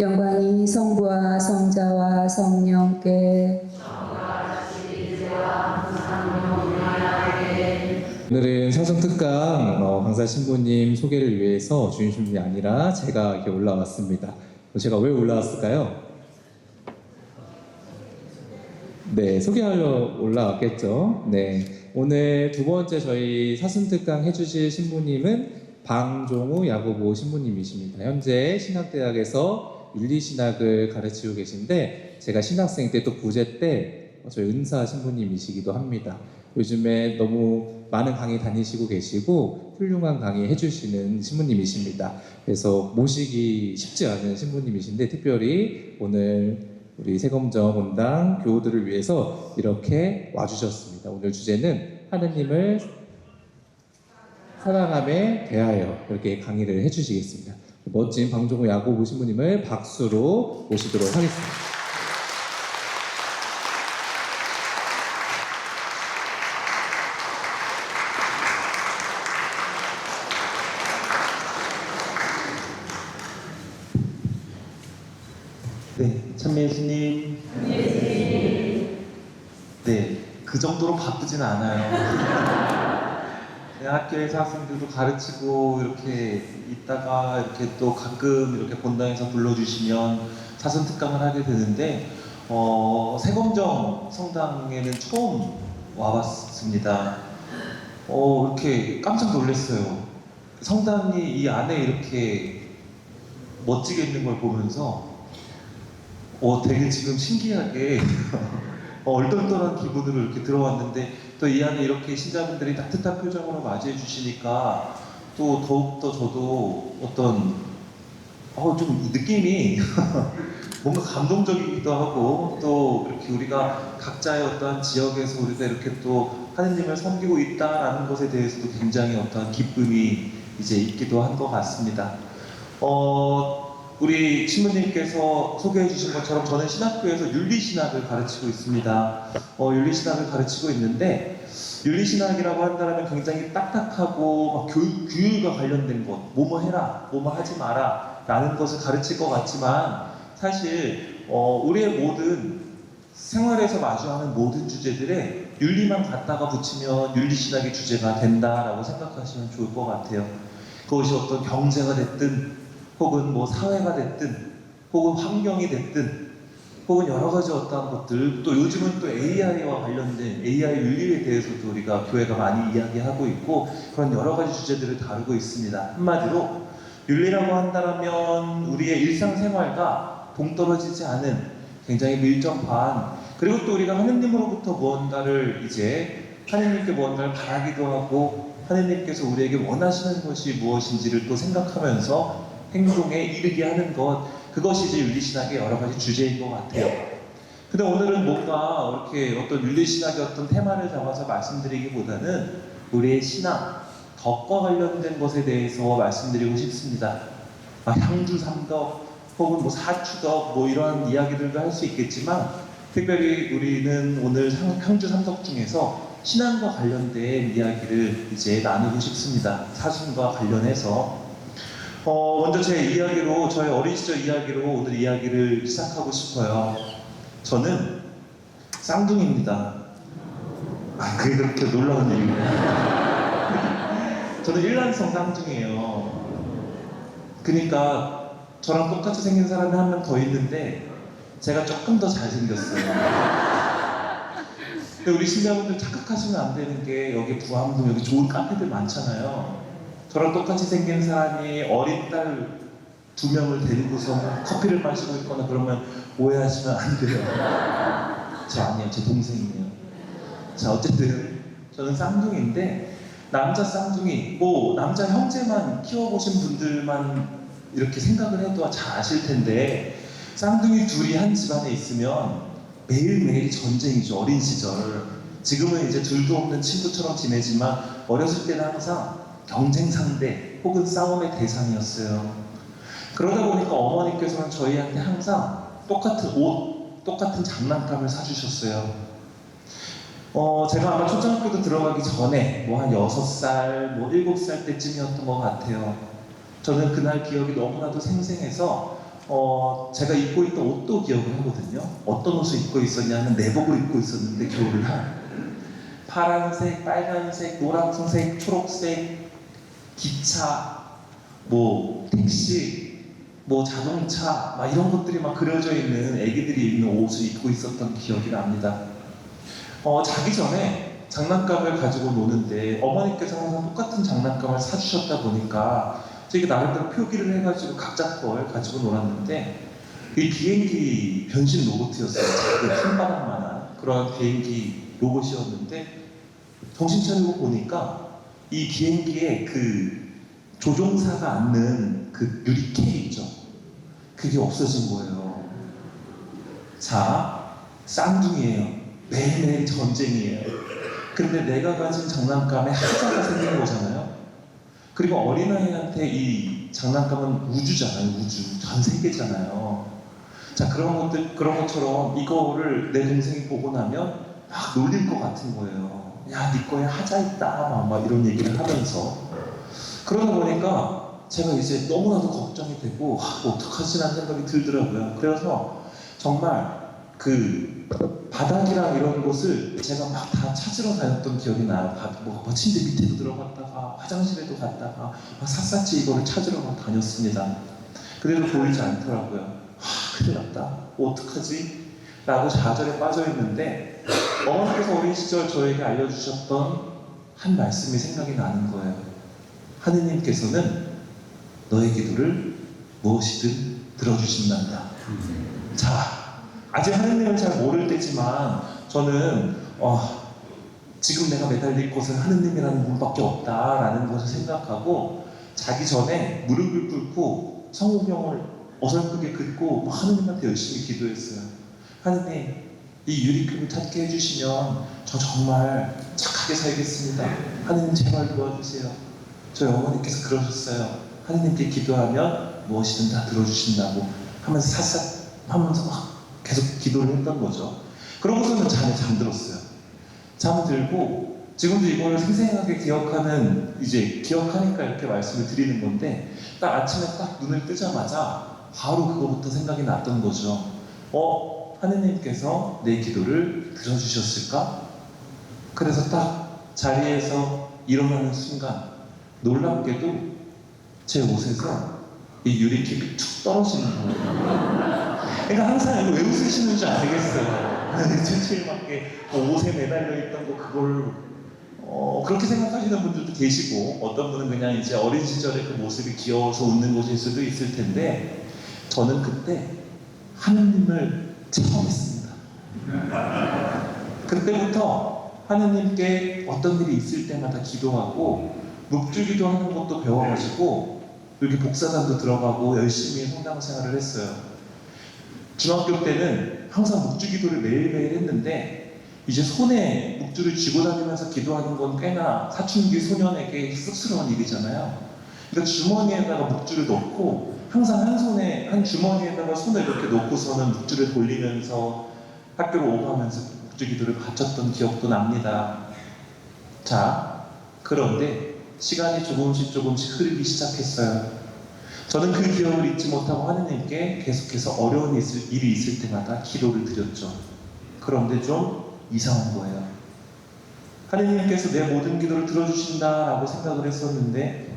영광이 성부와 성자와 성령께. 오늘은 사성특강 강사 신부님 소개를 위해서 주임 신부님이 아니라 제가 이렇게 올라왔습니다. 제가 왜 올라왔을까요? 네, 소개하러 올라왔겠죠. 네, 오늘 두 번째 저희 사순특강 해주실 신부님은 방종우 야고보 신부님이십니다. 현재 신학대학에서 윤리신학을 가르치고 계신데, 제가 신학생 때 또 부제 때 저희 은사 신부님이시기도 합니다. 요즘에 너무 많은 강의 다니시고 계시고 훌륭한 강의 해주시는 신부님이십니다. 그래서 모시기 쉽지 않은 신부님이신데, 특별히 오늘 우리 세검정 본당 교우들을 위해서 이렇게 와주셨습니다. 오늘 주제는 하느님을 사랑함에 대하여 이렇게 강의를 해주시겠습니다. 멋진 방종우 야고보 신부님을 박수로 모시도록 하겠습니다. 네, 찬미예수님. 네, 그 정도로 바쁘진 않아요. 네, 학교에서 학생들도 가르치고 이렇게 있다가 이렇게 또 가끔 이렇게 본당에서 불러주시면 사선특강을 하게 되는데, 세검정 성당에는 처음 와봤습니다. 이렇게 깜짝 놀랐어요. 성당이 이 안에 이렇게 멋지게 있는 걸 보면서 되게 지금 신기하게 얼떨떨한 기분으로 이렇게 들어왔는데, 또 이 안에 이렇게 신자분들이 따뜻한 표정으로 맞이해 주시니까 또 더욱더 저도 어떤 좀 느낌이 뭔가 감동적이기도 하고, 또 이렇게 우리가 각자의 어떠한 지역에서 우리가 이렇게 또 하느님을 섬기고 있다라는 것에 대해서도 굉장히 어떠한 기쁨이 이제 있기도 한 것 같습니다. 우리 신부님께서 소개해 주신 것처럼 저는 신학교에서 윤리신학을 가르치고 있습니다. 윤리신학을 가르치고 있는데, 윤리신학이라고 한다면 굉장히 딱딱하고 막 규율과 관련된 것, 뭐뭐 해라, 뭐뭐 하지 마라 라는 것을 가르칠 것 같지만, 사실 우리의 모든 생활에서 마주하는 모든 주제들에 윤리만 갖다가 붙이면 윤리신학의 주제가 된다라고 생각하시면 좋을 것 같아요. 그것이 어떤 경제가 됐든, 혹은 뭐 사회가 됐든, 혹은 환경이 됐든, 혹은 여러 가지 어떠한 것들, 또 요즘은 또 AI와 관련된 AI 윤리에 대해서도 우리가 교회가 많이 이야기하고 있고, 그런 여러 가지 주제들을 다루고 있습니다. 한마디로 윤리라고 한다면 우리의 일상생활과 동떨어지지 않은 굉장히 밀접한, 그리고 또 우리가 하느님으로부터 무언가를 하느님께 무언가를 바라기도 하고, 하느님께서 우리에게 원하시는 것이 무엇인지를 또 생각하면서 행동에 이르게 하는 것, 그것이 이제 윤리신학의 여러 가지 주제인 것 같아요. 근데 오늘은 뭔가 이렇게 어떤 윤리신학의 어떤 테마를 잡아서 말씀드리기보다는 우리의 신앙, 덕과 관련된 것에 대해서 말씀드리고 싶습니다. 향주삼덕, 혹은 뭐 사추덕, 뭐 이런 이야기들도 할 수 있겠지만, 특별히 우리는 오늘 향주삼덕 중에서 신앙과 관련된 이야기를 이제 나누고 싶습니다. 사순과 관련해서. 먼저 제 이야기로, 저의 어린 시절 이야기로 오늘 이야기를 시작하고 싶어요. 저는 쌍둥이입니다. 그게 그렇게 놀라운 일이에요. 저는 일란성 쌍둥이에요. 그러니까 저랑 똑같이 생긴 사람이 한 명 더 있는데, 제가 조금 더 잘생겼어요. 근데 우리 신자분들 착각하시면 안 되는 게, 여기 부암동 여기 좋은 카페들 많잖아요. 저랑 똑같이 생긴 사람이 어린 딸 2명을 데리고서 커피를 마시고 있거나 그러면 오해하시면 안 돼요. 저 아니에요. 제 동생이에요. 자, 어쨌든 저는 쌍둥이인데, 남자 쌍둥이, 남자 형제만 키워보신 분들만 이렇게 생각을 해도 잘 아실 텐데, 쌍둥이 둘이 한 집안에 있으면 매일매일 전쟁이죠. 어린 시절. 지금은 이제 둘도 없는 친구처럼 지내지만, 어렸을 때는 항상 경쟁 상대 혹은 싸움의 대상이었어요. 그러다 보니까 어머니께서는 저희한테 항상 똑같은 옷, 똑같은 장난감을 사주셨어요. 제가 아마 초등학교도 들어가기 전에 한 6살, 7살 때쯤이었던 것 같아요. 저는 그날 기억이 너무나도 생생해서 제가 입고 있던 옷도 기억을 하거든요. 어떤 옷을 입고 있었냐면 내복을 입고 있었는데 겨울날 파란색, 빨간색, 노란색, 초록색 기차, 뭐 택시, 뭐 자동차 막 이런 것들이 막 그려져 있는 애기들이 입는 옷을 입고 있었던 기억이 납니다. 자기 전에 장난감을 가지고 노는데 어머니께서 항상 똑같은 장난감을 사주셨다 보니까 저게 나름대로 표기를 해가지고 각자 걸 가지고 놀았는데 이 비행기 변신 로봇이었어요. 작은 손바닥만한 그런 비행기 로봇이었는데 정신 차리고 보니까 이 비행기에 그 조종사가 앉는 그 유리캐 있죠. 그게 없어진 거예요. 자, 쌍둥이에요. 매일매일 전쟁이에요. 근데 내가 가진 장난감에 하자가 생긴 거잖아요. 그리고 어린아이한테 이 장난감은 우주잖아요. 우주. 전 세계잖아요. 자, 그런 것처럼 이거를 내 동생이 보고 나면 막 놀릴 것 같은 거예요. 야, 네 거에 하자 있다. 막 이런 얘기를 하면서. 그러다 보니까 제가 이제 너무나도 걱정이 되고, 어떡하지라는 생각이 들더라고요. 그래서 정말 그 바닥이랑 이런 곳을 제가 막 다 찾으러 다녔던 기억이 나요. 뭐 침대 밑에도 들어갔다가 화장실에도 갔다가 막 샅샅이 이거를 찾으러 막 다녔습니다. 그래도 보이지 않더라고요. 큰일 났다. 어떡하지? 라고 좌절에 빠져 있는데 어머니께서 어린 시절 저에게 알려주셨던 한 말씀이 생각이 나는 거예요. 하느님께서는 너의 기도를 무엇이든 들어주신단다. 자, 아직 하느님을 잘 모를 때지만 저는 지금 내가 매달릴 곳은 하느님이라는 문밖에 없다라는 것을 생각하고 자기 전에 무릎을 꿇고 성우명을 어설프게 긋고 하느님한테 열심히 기도했어요. 하느님, 이 유리컵을 찾게 해주시면 저 정말 착하게 살겠습니다. 하느님 제발 도와주세요. 저희 어머니께서 그러셨어요. 하느님께 기도하면 무엇이든 다 들어주신다고 하면서 샅샅 하면서 막 계속 기도를 했던 거죠. 그러고서는 잠에 잠들었어요. 잠들고 지금도 이거를 생생하게 기억하니까 이렇게 말씀을 드리는 건데 딱 아침에 딱 눈을 뜨자마자 바로 그거부터 생각이 났던 거죠. 하느님께서 내 기도를 들어주셨을까? 그래서 딱 자리에서 일어나는 순간 놀랍게도 제 옷에서 이 유리캡이 툭 떨어지는 거예요. 그러니까 항상 이거 왜 웃으시는지 알겠어요. 칠칠맞게 옷에 매달려 있던 거 그걸 그렇게 생각하시는 분들도 계시고 어떤 분은 그냥 이제 어린 시절의 그 모습이 귀여워서 웃는 것일 수도 있을 텐데 저는 그때 하느님을 체험했습니다. 그때부터 하느님께 어떤 일이 있을 때마다 기도하고 묵주기도 하는 것도 배워가지고 이렇게 복사단도 들어가고 열심히 성당 생활을 했어요. 중학교 때는 항상 묵주기도를 매일매일 했는데 이제 손에 묵주를 쥐고 다니면서 기도하는 건 꽤나 사춘기 소년에게 쑥스러운 일이잖아요. 그러니까 주머니에다가 묵주를 넣고 항상 한 주머니에다가 손을 이렇게 놓고서는 묵주를 돌리면서 학교를 오가면서 묵주기도를 바쳤던 기억도 납니다. 자, 그런데 시간이 조금씩 흐르기 시작했어요. 저는 그 기억을 잊지 못하고 하느님께 계속해서 어려운 일이 있을 때마다 기도를 드렸죠. 그런데 좀 이상한 거예요. 하느님께서 내 모든 기도를 들어주신다라고 생각을 했었는데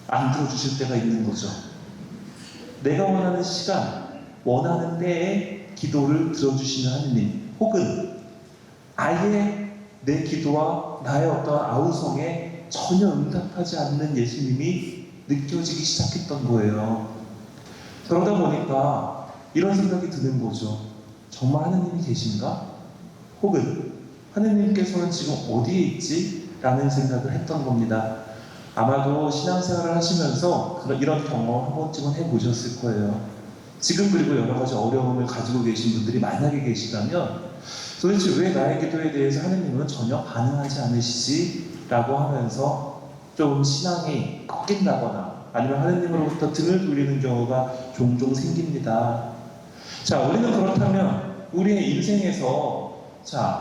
안 들어주실 때가 있는 거죠. 내가 원하는 시간, 원하는 때에 기도를 들어주시는 하느님, 혹은 아예 내 기도와 나의 어떤 아우성에 전혀 응답하지 않는 예수님이 느껴지기 시작했던 거예요. 그러다 보니까 이런 생각이 드는 거죠. 정말 하느님이 계신가? 혹은 하느님께서는 지금 어디에 있지? 라는 생각을 했던 겁니다. 아마도 신앙생활을 하시면서 이런 경험 한 번쯤은 해보셨을 거예요. 지금 그리고 여러 가지 어려움을 가지고 계신 분들이 만약에 계시다면 도대체 왜 나의 기도에 대해서 하느님은 전혀 반응하지 않으시지? 라고 하면서 좀 신앙이 꺾인다거나 아니면 하느님으로부터 등을 돌리는 경우가 종종 생깁니다. 자, 우리는 그렇다면 우리의 인생에서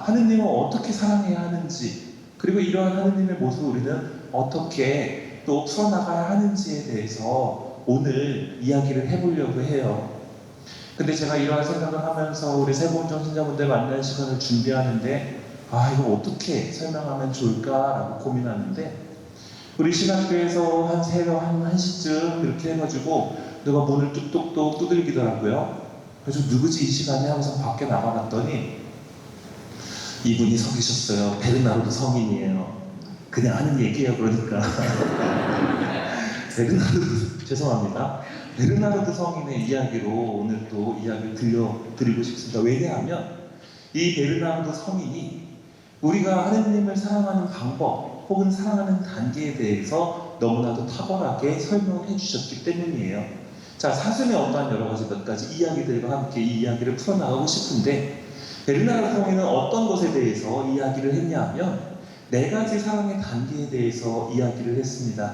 하느님을 어떻게 사랑해야 하는지 그리고 이러한 하느님의 모습을 우리는 어떻게 또 풀어나가야 하는지에 대해서 오늘 이야기를 해보려고 해요. 근데 제가 이러한 생각을 하면서 우리 세보온종 신자분들 만나는 시간을 준비하는데 이거 어떻게 설명하면 좋을까라고 고민하는데 우리 신학교에서 한 새벽 한 1시쯤 이렇게 해가지고 누가 문을 뚝뚝뚝 두들기더라고요. 그래서 누구지 이 시간에 하면서 밖에 나가봤더니 이분이 서 계셨어요. 베르나르도 성인이에요. 그냥 하는 얘기예요. 그러니까 베르나르도 죄송합니다. 베르나르도 성인의 이야기로 오늘 또 이야기를 들려드리고 싶습니다. 왜냐하면 이 베르나르도 성인이 우리가 하느님을 사랑하는 방법 혹은 사랑하는 단계에 대해서 너무나도 탁월하게 설명을 해주셨기 때문이에요. 자, 사슴의 어떠한 여러 가지 몇 가지 이야기들과 함께 이 이야기를 풀어나가고 싶은데 베르나르도 성인은 어떤 것에 대해서 이야기를 했냐 하면 4가지 사랑의 단계에 대해서 이야기를 했습니다.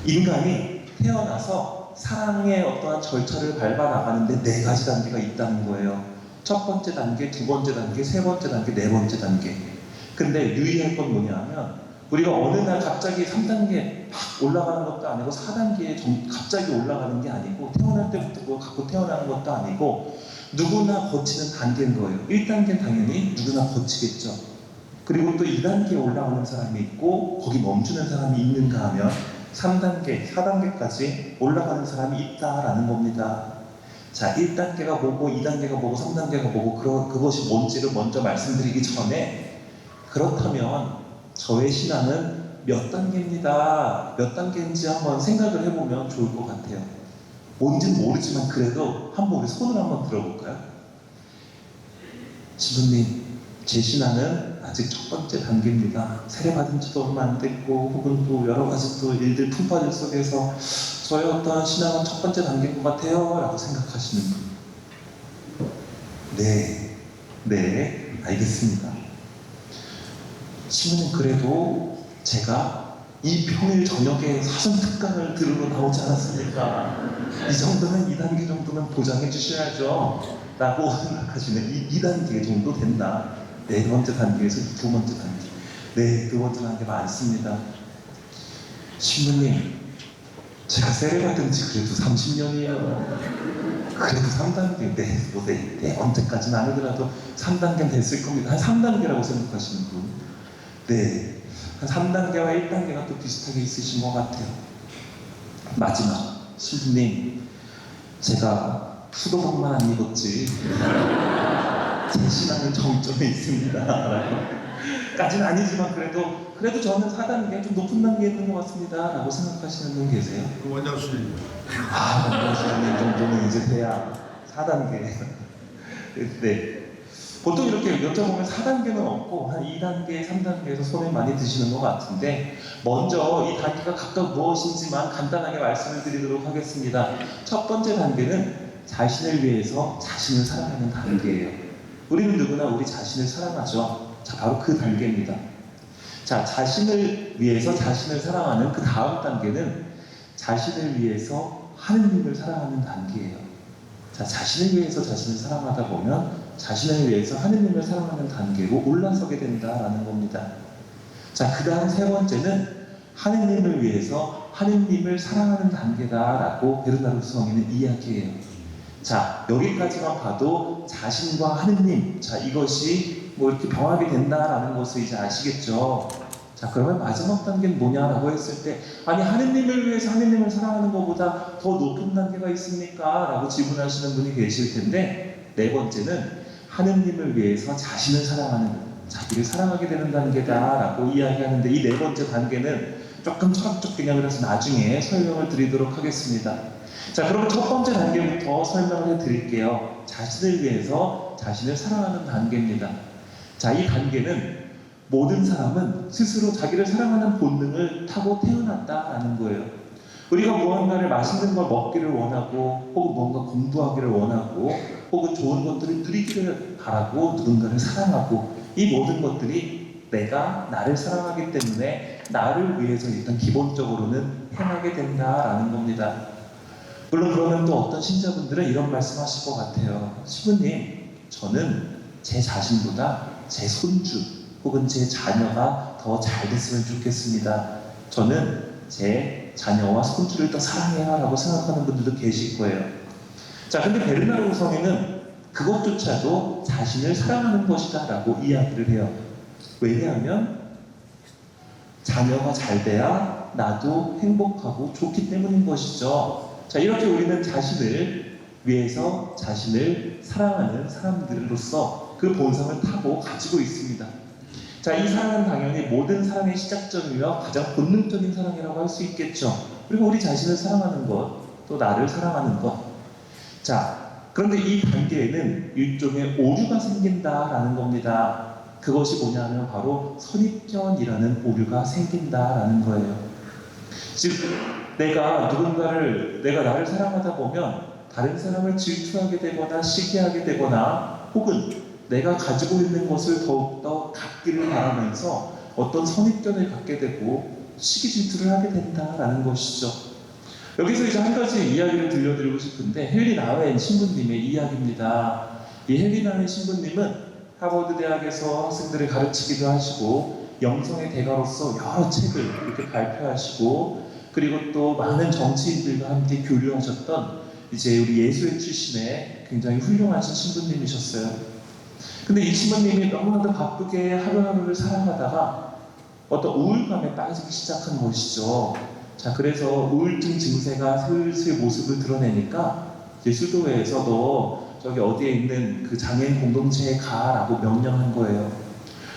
인간이 태어나서 사랑의 어떠한 절차를 밟아 나가는데 4가지 단계가 있다는 거예요. 첫 번째 단계, 두 번째 단계, 세 번째 단계, 네 번째 단계. 근데 유의할 건 뭐냐 하면 우리가 어느 날 갑자기 3단계 팍 올라가는 것도 아니고 4단계에 갑자기 올라가는 게 아니고 태어날 때부터 그거 갖고 태어나는 것도 아니고 누구나 거치는 단계인 거예요. 1단계는 당연히 누구나 거치겠죠. 그리고 또 2단계에 올라가는 사람이 있고 거기 멈추는 사람이 있는가 하면 3단계, 4단계까지 올라가는 사람이 있다라는 겁니다. 자, 1단계가 뭐고 2단계가 뭐고 3단계가 뭐고 그것이 뭔지를 먼저 말씀드리기 전에 그렇다면 저의 신앙은 몇 단계입니다. 몇 단계인지 한번 생각을 해보면 좋을 것 같아요. 뭔지는 모르지만 그래도 한번 우리 손을 한번 들어볼까요? 신부님, 제 신앙은 아직 첫 번째 단계입니다. 세례받은 지도 얼마 안 됐고 혹은 또 여러 가지 또 일들 품바들 속에서 저의 어떠한 신앙은 첫 번째 단계인 것 같아요 라고 생각하시는 분. 네, 알겠습니다. 신부님, 그래도 제가 이 평일 저녁에 사슴 특강을 들으러 나오지 않았습니까? 이 정도면 2단계 정도는 보장해 주셔야죠 라고 생각하시는 2단계 정도 된다. 4번째 단계에서 2번째 단계. 네, 2번째 단계 많습니다. 신부님, 제가 세례받은 지 그래도 30년이에요. 그래도 3단계, 네, 언제까지는 아니더라도 3단계는 됐을 겁니다. 한 3단계라고 생각하시는 분. 네, 한 3단계와 1단계가 또 비슷하게 있으신 것 같아요. 마지막, 신부님, 제가 수도복만 안 입었지 제 신앙은 정점에 있습니다. 까지는 아니지만 그래도 저는 4단계, 좀 높은 단계에 있는 것 같습니다 라고 생각하시는 분 계세요? 그 원장수님. 원장수님 정도는 이제 돼야 4단계. 네. 보통 이렇게 여쭤보면 4단계는 없고 한 2단계, 3단계에서 손에 많이 드시는 것 같은데 먼저 이 단계가 각각 무엇인지만 간단하게 말씀을 드리도록 하겠습니다. 첫 번째 단계는 자신을 위해서 자신을 사랑하는 단계예요. 우리는 누구나 우리 자신을 사랑하죠. 자, 바로 그 단계입니다. 자, 자신을 위해서 자신을 사랑하는 그 다음 단계는 자신을 위해서 하느님을 사랑하는 단계예요. 자, 자신을 위해서 자신을 사랑하다 보면 자신을 위해서 하느님을 사랑하는 단계로 올라서게 된다라는 겁니다. 자, 그 다음 세 번째는 하느님을 위해서 하느님을 사랑하는 단계다라고 베르나르도 성인은 이야기해요. 자, 여기까지만 봐도 자신과 하느님, 자, 이것이 뭐 이렇게 병합이 된다라는 것을 이제 아시겠죠? 자, 그러면 마지막 단계는 뭐냐라고 했을 때, 아니, 하느님을 위해서 하느님을 사랑하는 것보다 더 높은 단계가 있습니까? 라고 질문하시는 분이 계실 텐데, 네 번째는 하느님을 위해서 자신을 사랑하는, 자기를 사랑하게 되는 단계다라고 이야기하는데, 이 네 번째 단계는 조금 철학적 개념이라서 나중에 설명을 드리도록 하겠습니다. 자, 그럼 첫 번째 단계부터 설명을 해드릴게요. 자신을 위해서 자신을 사랑하는 단계입니다. 자, 이 단계는 모든 사람은 스스로 자기를 사랑하는 본능을 타고 태어났다라는 거예요. 우리가 무언가를 맛있는 걸 먹기를 원하고 혹은 뭔가 공부하기를 원하고 혹은 좋은 것들을 누리기를 바라고 누군가를 사랑하고 이 모든 것들이 내가 나를 사랑하기 때문에 나를 위해서 일단 기본적으로는 행하게 된다라는 겁니다. 물론 그러면 또 어떤 신자분들은 이런 말씀하실 것 같아요. 신부님, 저는 제 자신보다 제 손주 혹은 제 자녀가 더 잘 됐으면 좋겠습니다. 저는 제 자녀와 손주를 더 사랑해야 라고 생각하는 분들도 계실 거예요. 자, 근데 베르나르 성인은 그것조차도 자신을 사랑하는 것이다 라고 이야기를 해요. 왜냐하면 자녀가 잘 돼야 나도 행복하고 좋기 때문인 것이죠. 자, 이렇게 우리는 자신을 위해서 자신을 사랑하는 사람들로서 그 본성을 타고 가지고 있습니다. 자, 이 사랑은 당연히 모든 사랑의 시작점이며 가장 본능적인 사랑이라고 할 수 있겠죠. 그리고 우리 자신을 사랑하는 것, 또 나를 사랑하는 것. 자, 그런데 이 단계에는 일종의 오류가 생긴다라는 겁니다. 그것이 뭐냐면 바로 선입견이라는 오류가 생긴다라는 거예요. 즉, 내가 나를 사랑하다 보면 다른 사람을 질투하게 되거나 시기하게 되거나 혹은 내가 가지고 있는 것을 더욱더 갖기를 바라면서 어떤 선입견을 갖게 되고 시기 질투를 하게 된다라는 것이죠. 여기서 이제 한 가지 이야기를 들려드리고 싶은데 헨리 나웬 신부님의 이야기입니다. 이 헨리 나웬 신부님은 하버드 대학에서 학생들을 가르치기도 하시고 영성의 대가로서 여러 책을 이렇게 발표하시고 그리고 또 많은 정치인들과 함께 교류하셨던 이제 우리 예수회 출신의 굉장히 훌륭하신 신부님이셨어요. 근데 이 신부님이 너무나도 바쁘게 하루하루를 살아가다가 어떤 우울감에 빠지기 시작한 것이죠. 자, 그래서 우울증 증세가 슬슬 모습을 드러내니까 이제 수도회에서도 저기 어디에 있는 그 장애인 공동체에 가라고 명령한 거예요.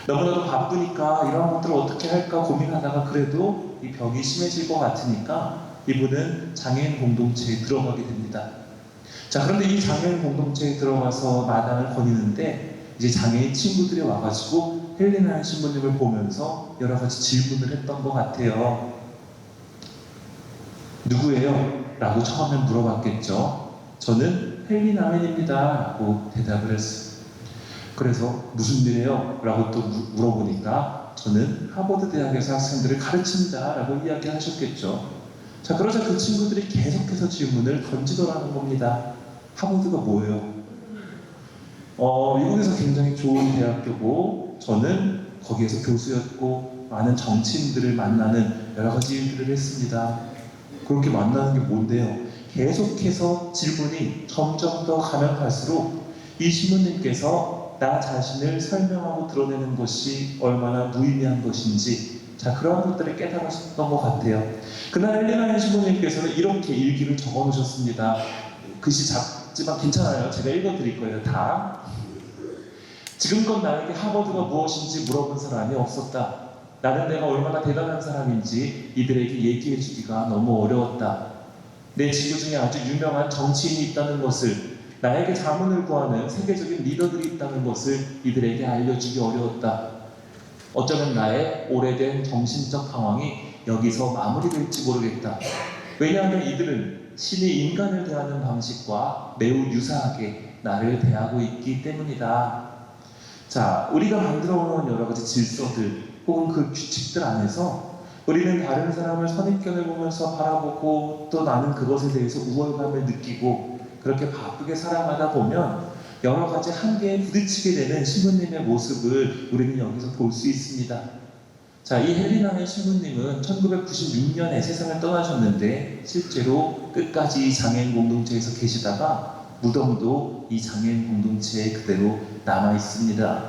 너무나도 바쁘니까 이런 것들을 어떻게 할까 고민하다가 그래도 이 병이 심해질 것 같으니까 이분은 장애인 공동체에 들어가게 됩니다. 자, 그런데 이 장애인 공동체에 들어가서 마당을 거니는데 이제 장애인 친구들이 와가지고 헬리나 신부님을 보면서 여러 가지 질문을 했던 것 같아요. 누구예요? 라고 처음엔 물어봤겠죠. 저는 헬리나 웬입니다. 라고 대답을 했어요. 그래서 무슨 일이에요? 라고 또 물어보니까 저는 하버드 대학에서 학생들을 가르칩니다. 라고 이야기하셨겠죠. 자, 그러자 그 친구들이 계속해서 질문을 던지더라는 겁니다. 하버드가 뭐예요? 미국에서 굉장히 좋은 대학교고 저는 거기에서 교수였고 많은 정치인들을 만나는 여러 가지 일들을 했습니다. 그렇게 만나는 게 뭔데요? 계속해서 질문이 점점 더 가면 갈수록 이 신부님께서 나 자신을 설명하고 드러내는 것이 얼마나 무의미한 것인지 자, 그런 것들을 깨달았던 것 같아요. 그날 헬리나 신부님께서는 이렇게 일기를 적어 놓으셨습니다. 글씨 작지만 괜찮아요. 제가 읽어드릴 거예요. 다. 지금껏 나에게 하버드가 무엇인지 물어본 사람이 없었다. 나는 내가 얼마나 대단한 사람인지 이들에게 얘기해주기가 너무 어려웠다. 내 지구 중에 아주 유명한 정치인이 있다는 것을, 나에게 자문을 구하는 세계적인 리더들이 있다는 것을 이들에게 알려주기 어려웠다. 어쩌면 나의 오래된 정신적 상황이 여기서 마무리될지 모르겠다. 왜냐하면 이들은 신이 인간을 대하는 방식과 매우 유사하게 나를 대하고 있기 때문이다. 자, 우리가 만들어 놓은 여러 가지 질서들 혹은 그 규칙들 안에서 우리는 다른 사람을 선입견을 보면서 바라보고 또 나는 그것에 대해서 우월감을 느끼고 그렇게 바쁘게 살아가다 보면 여러 가지 한계에 부딪히게 되는 신부님의 모습을 우리는 여기서 볼 수 있습니다. 자, 이 헬리나의 신부님은 1996년에 세상을 떠나셨는데 실제로 끝까지 이 장애인 공동체에서 계시다가 무덤도 이 장애인 공동체에 그대로 남아 있습니다.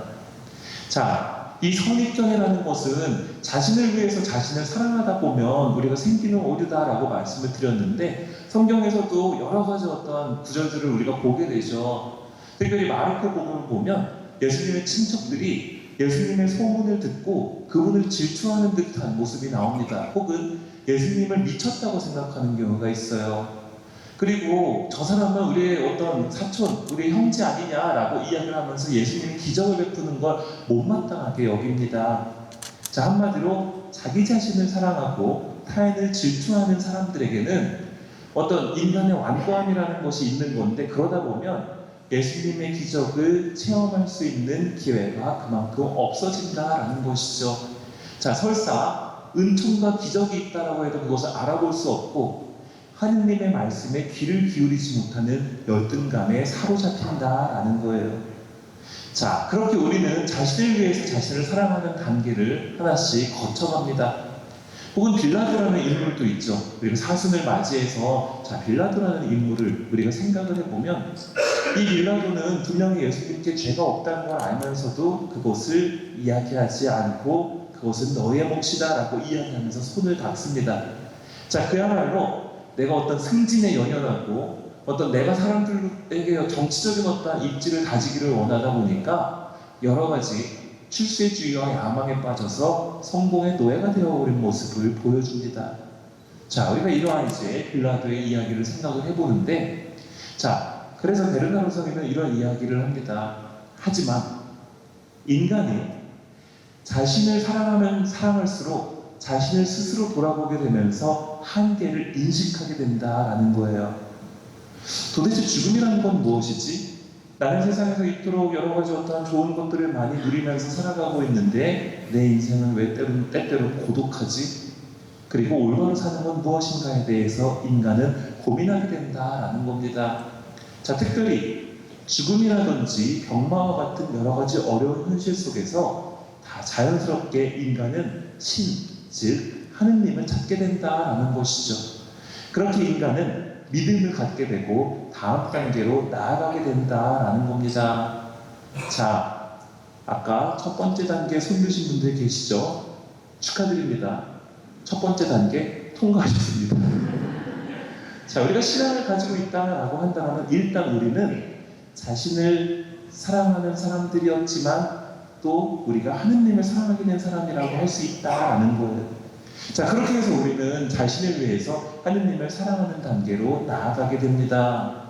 자, 이 선입견이라는 것은 자신을 위해서 자신을 사랑하다 보면 우리가 생기는 오류다라고 말씀을 드렸는데 성경에서도 여러 가지 어떤 구절들을 우리가 보게 되죠. 특별히 마르코 복음을 보면 예수님의 친척들이 예수님의 소문을 듣고 그분을 질투하는 듯한 모습이 나옵니다. 혹은 예수님을 미쳤다고 생각하는 경우가 있어요. 그리고 저 사람은 우리의 어떤 사촌, 우리의 형제 아니냐라고 이야기를 하면서 예수님이 기적을 베푸는 걸 못마땅하게 여깁니다. 자, 한마디로 자기 자신을 사랑하고 타인을 질투하는 사람들에게는 어떤 인간의 완고함이라는 것이 있는 건데 그러다 보면 예수님의 기적을 체험할 수 있는 기회가 그만큼 없어진다라는 것이죠. 자, 설사 은총과 기적이 있다라고 해도 그것을 알아볼 수 없고 하느님의 말씀에 귀를 기울이지 못하는 열등감에 사로잡힌다라는 거예요. 자, 그렇게 우리는 자신을 위해서 자신을 사랑하는 단계를 하나씩 거쳐갑니다. 혹은 빌라도라는 인물도 있죠. 우리가 사순을 맞이해서 자 빌라도라는 인물을 우리가 생각을 해보면 이 빌라도는 분명히 예수님께 죄가 없다는 걸 알면서도 그것을 이야기하지 않고 그것은 너의 몫이다 라고 이야기하면서 손을 닦습니다. 자 그야말로 내가 어떤 승진에 연연하고 어떤 내가 사람들에게 정치적인 어떤 입지를 다지기를 원하다 보니까 여러 가지 출세주의와 야망에 빠져서 성공의 노예가 되어버린 모습을 보여줍니다. 자, 우리가 이러한 이제 빌라도의 이야기를 생각을 해보는데, 자, 그래서 베르나로 성인은 이런 이야기를 합니다. 하지만 인간이 자신을 사랑하면 사랑할수록 자신을 스스로 돌아보게 되면서 한계를 인식하게 된다라는 거예요. 도대체 죽음이라는 건 무엇이지? 나는 세상에서 이토록 여러 가지 어떠한 좋은 것들을 많이 누리면서 살아가고 있는데 내 인생은 왜 때때로 고독하지? 그리고 올바로 사는 건 무엇인가에 대해서 인간은 고민하게 된다라는 겁니다. 자, 특별히 죽음이라든지 병마와 같은 여러 가지 어려운 현실 속에서 다 자연스럽게 인간은 신, 즉 하느님을 찾게 된다라는 것이죠. 그렇게 인간은 믿음을 갖게 되고 다음 단계로 나아가게 된다라는 겁니다. 자, 아까 첫 번째 단계 손 드신 분들 계시죠? 축하드립니다. 첫 번째 단계 통과하셨습니다. 자, 우리가 신앙을 가지고 있다라고 한다면 일단 우리는 자신을 사랑하는 사람들이었지만 또 우리가 하느님을 사랑하게 된 사람이라고 할 수 있다라는 거예요. 자, 그렇게 해서 우리는 자신을 위해서 하느님을 사랑하는 단계로 나아가게 됩니다.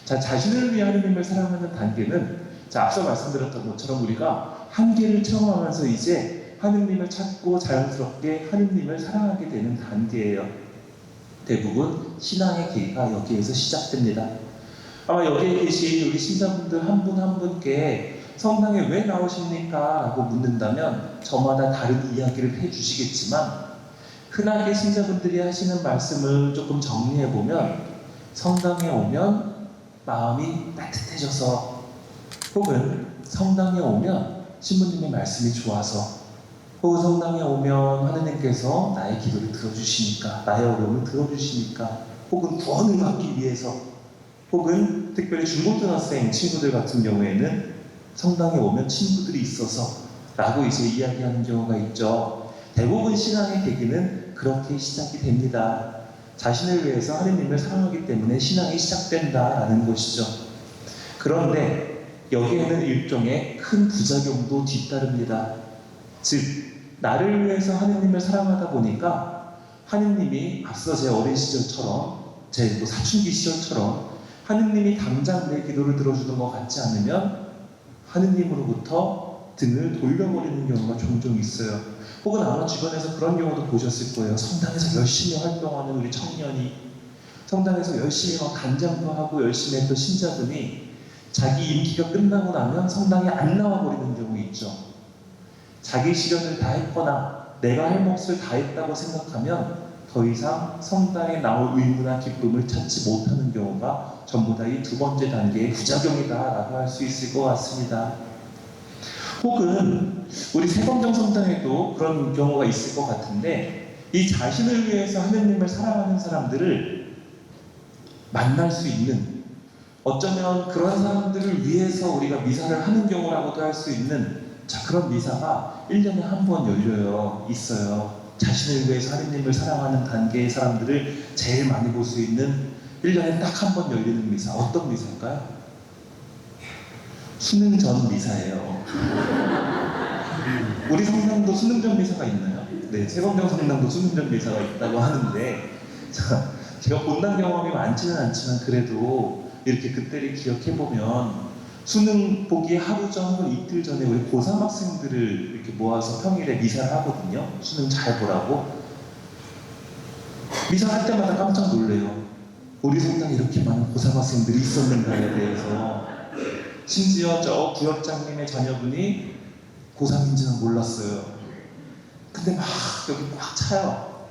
자, 자신을 위해 하느님을 사랑하는 단계는 자, 앞서 말씀드렸던 것처럼 우리가 한계를 체험하면서 이제 하느님을 찾고 자연스럽게 하느님을 사랑하게 되는 단계예요. 대부분 신앙의 계기가 여기에서 시작됩니다. 아마 여기에 계신 우리 신자분들 한 분 한 분께 성당에 왜 나오십니까? 라고 묻는다면 저마다 다른 이야기를 해주시겠지만 흔하게 신자분들이 하시는 말씀을 조금 정리해보면 성당에 오면 마음이 따뜻해져서 혹은 성당에 오면 신부님의 말씀이 좋아서 혹은 성당에 오면 하느님께서 나의 기도를 들어주시니까 나의 어려움을 들어주시니까 혹은 구원을 받기 위해서 혹은 특별히 중고등학생 친구들 같은 경우에는 성당에 오면 친구들이 있어서 라고 이제 이야기하는 경우가 있죠. 대부분 신앙의 계기는 그렇게 시작이 됩니다. 자신을 위해서 하느님을 사랑하기 때문에 신앙이 시작된다라는 것이죠. 그런데 여기에는 일종의 큰 부작용도 뒤따릅니다. 즉, 나를 위해서 하느님을 사랑하다 보니까 하느님이 앞서 제 어린 시절처럼 제 사춘기 시절처럼 하느님이 당장 내 기도를 들어주는 것 같지 않으면 하느님으로부터 등을 돌려버리는 경우가 종종 있어요. 혹은 아마 주변에서 그런 경우도 보셨을 거예요. 성당에서 열심히 활동하는 우리 청년이 성당에서 열심히 간장도 하고 열심히 했던 신자분이 자기 임기가 끝나고 나면 성당에 안 나와버리는 경우 있죠. 자기 시련을 다 했거나 내가 할 몫을 다 했다고 생각하면 더 이상 성당에 나올 의무나 기쁨을 찾지 못하는 경우가 전부 다 이 두 번째 단계의 부작용이다라고 할 수 있을 것 같습니다. 혹은 우리 세범정 성당에도 그런 경우가 있을 것 같은데 이 자신을 위해서 하느님을 사랑하는 사람들을 만날 수 있는 어쩌면 그런 사람들을 위해서 우리가 미사를 하는 경우라고도 할 수 있는 자 그런 미사가 1년에 한 번 열려요. 있어요. 자신을 위해서 하느님을 사랑하는 단계의 사람들을 제일 많이 볼 수 있는 1년에 딱 한 번 열리는 미사. 어떤 미사일까요? 수능 전 미사예요. 우리 성당도 수능 전 미사가 있나요? 네, 세범정 성당도 수능 전 미사가 있다고 하는데 자, 제가 본당 경험이 많지는 않지만 그래도 이렇게 그때를 기억해보면 수능 보기 하루 전 혹은 이틀 전에 우리 고3 학생들을 이렇게 모아서 평일에 미사를 하거든요. 수능 잘 보라고. 미사 할 때마다 깜짝 놀래요. 우리 성당에 이렇게 많은 고3 학생들이 있었는가에 대해서. 심지어 저 부역장님의 자녀분이 고3인지는 몰랐어요. 근데 막 여기 꽉 차요.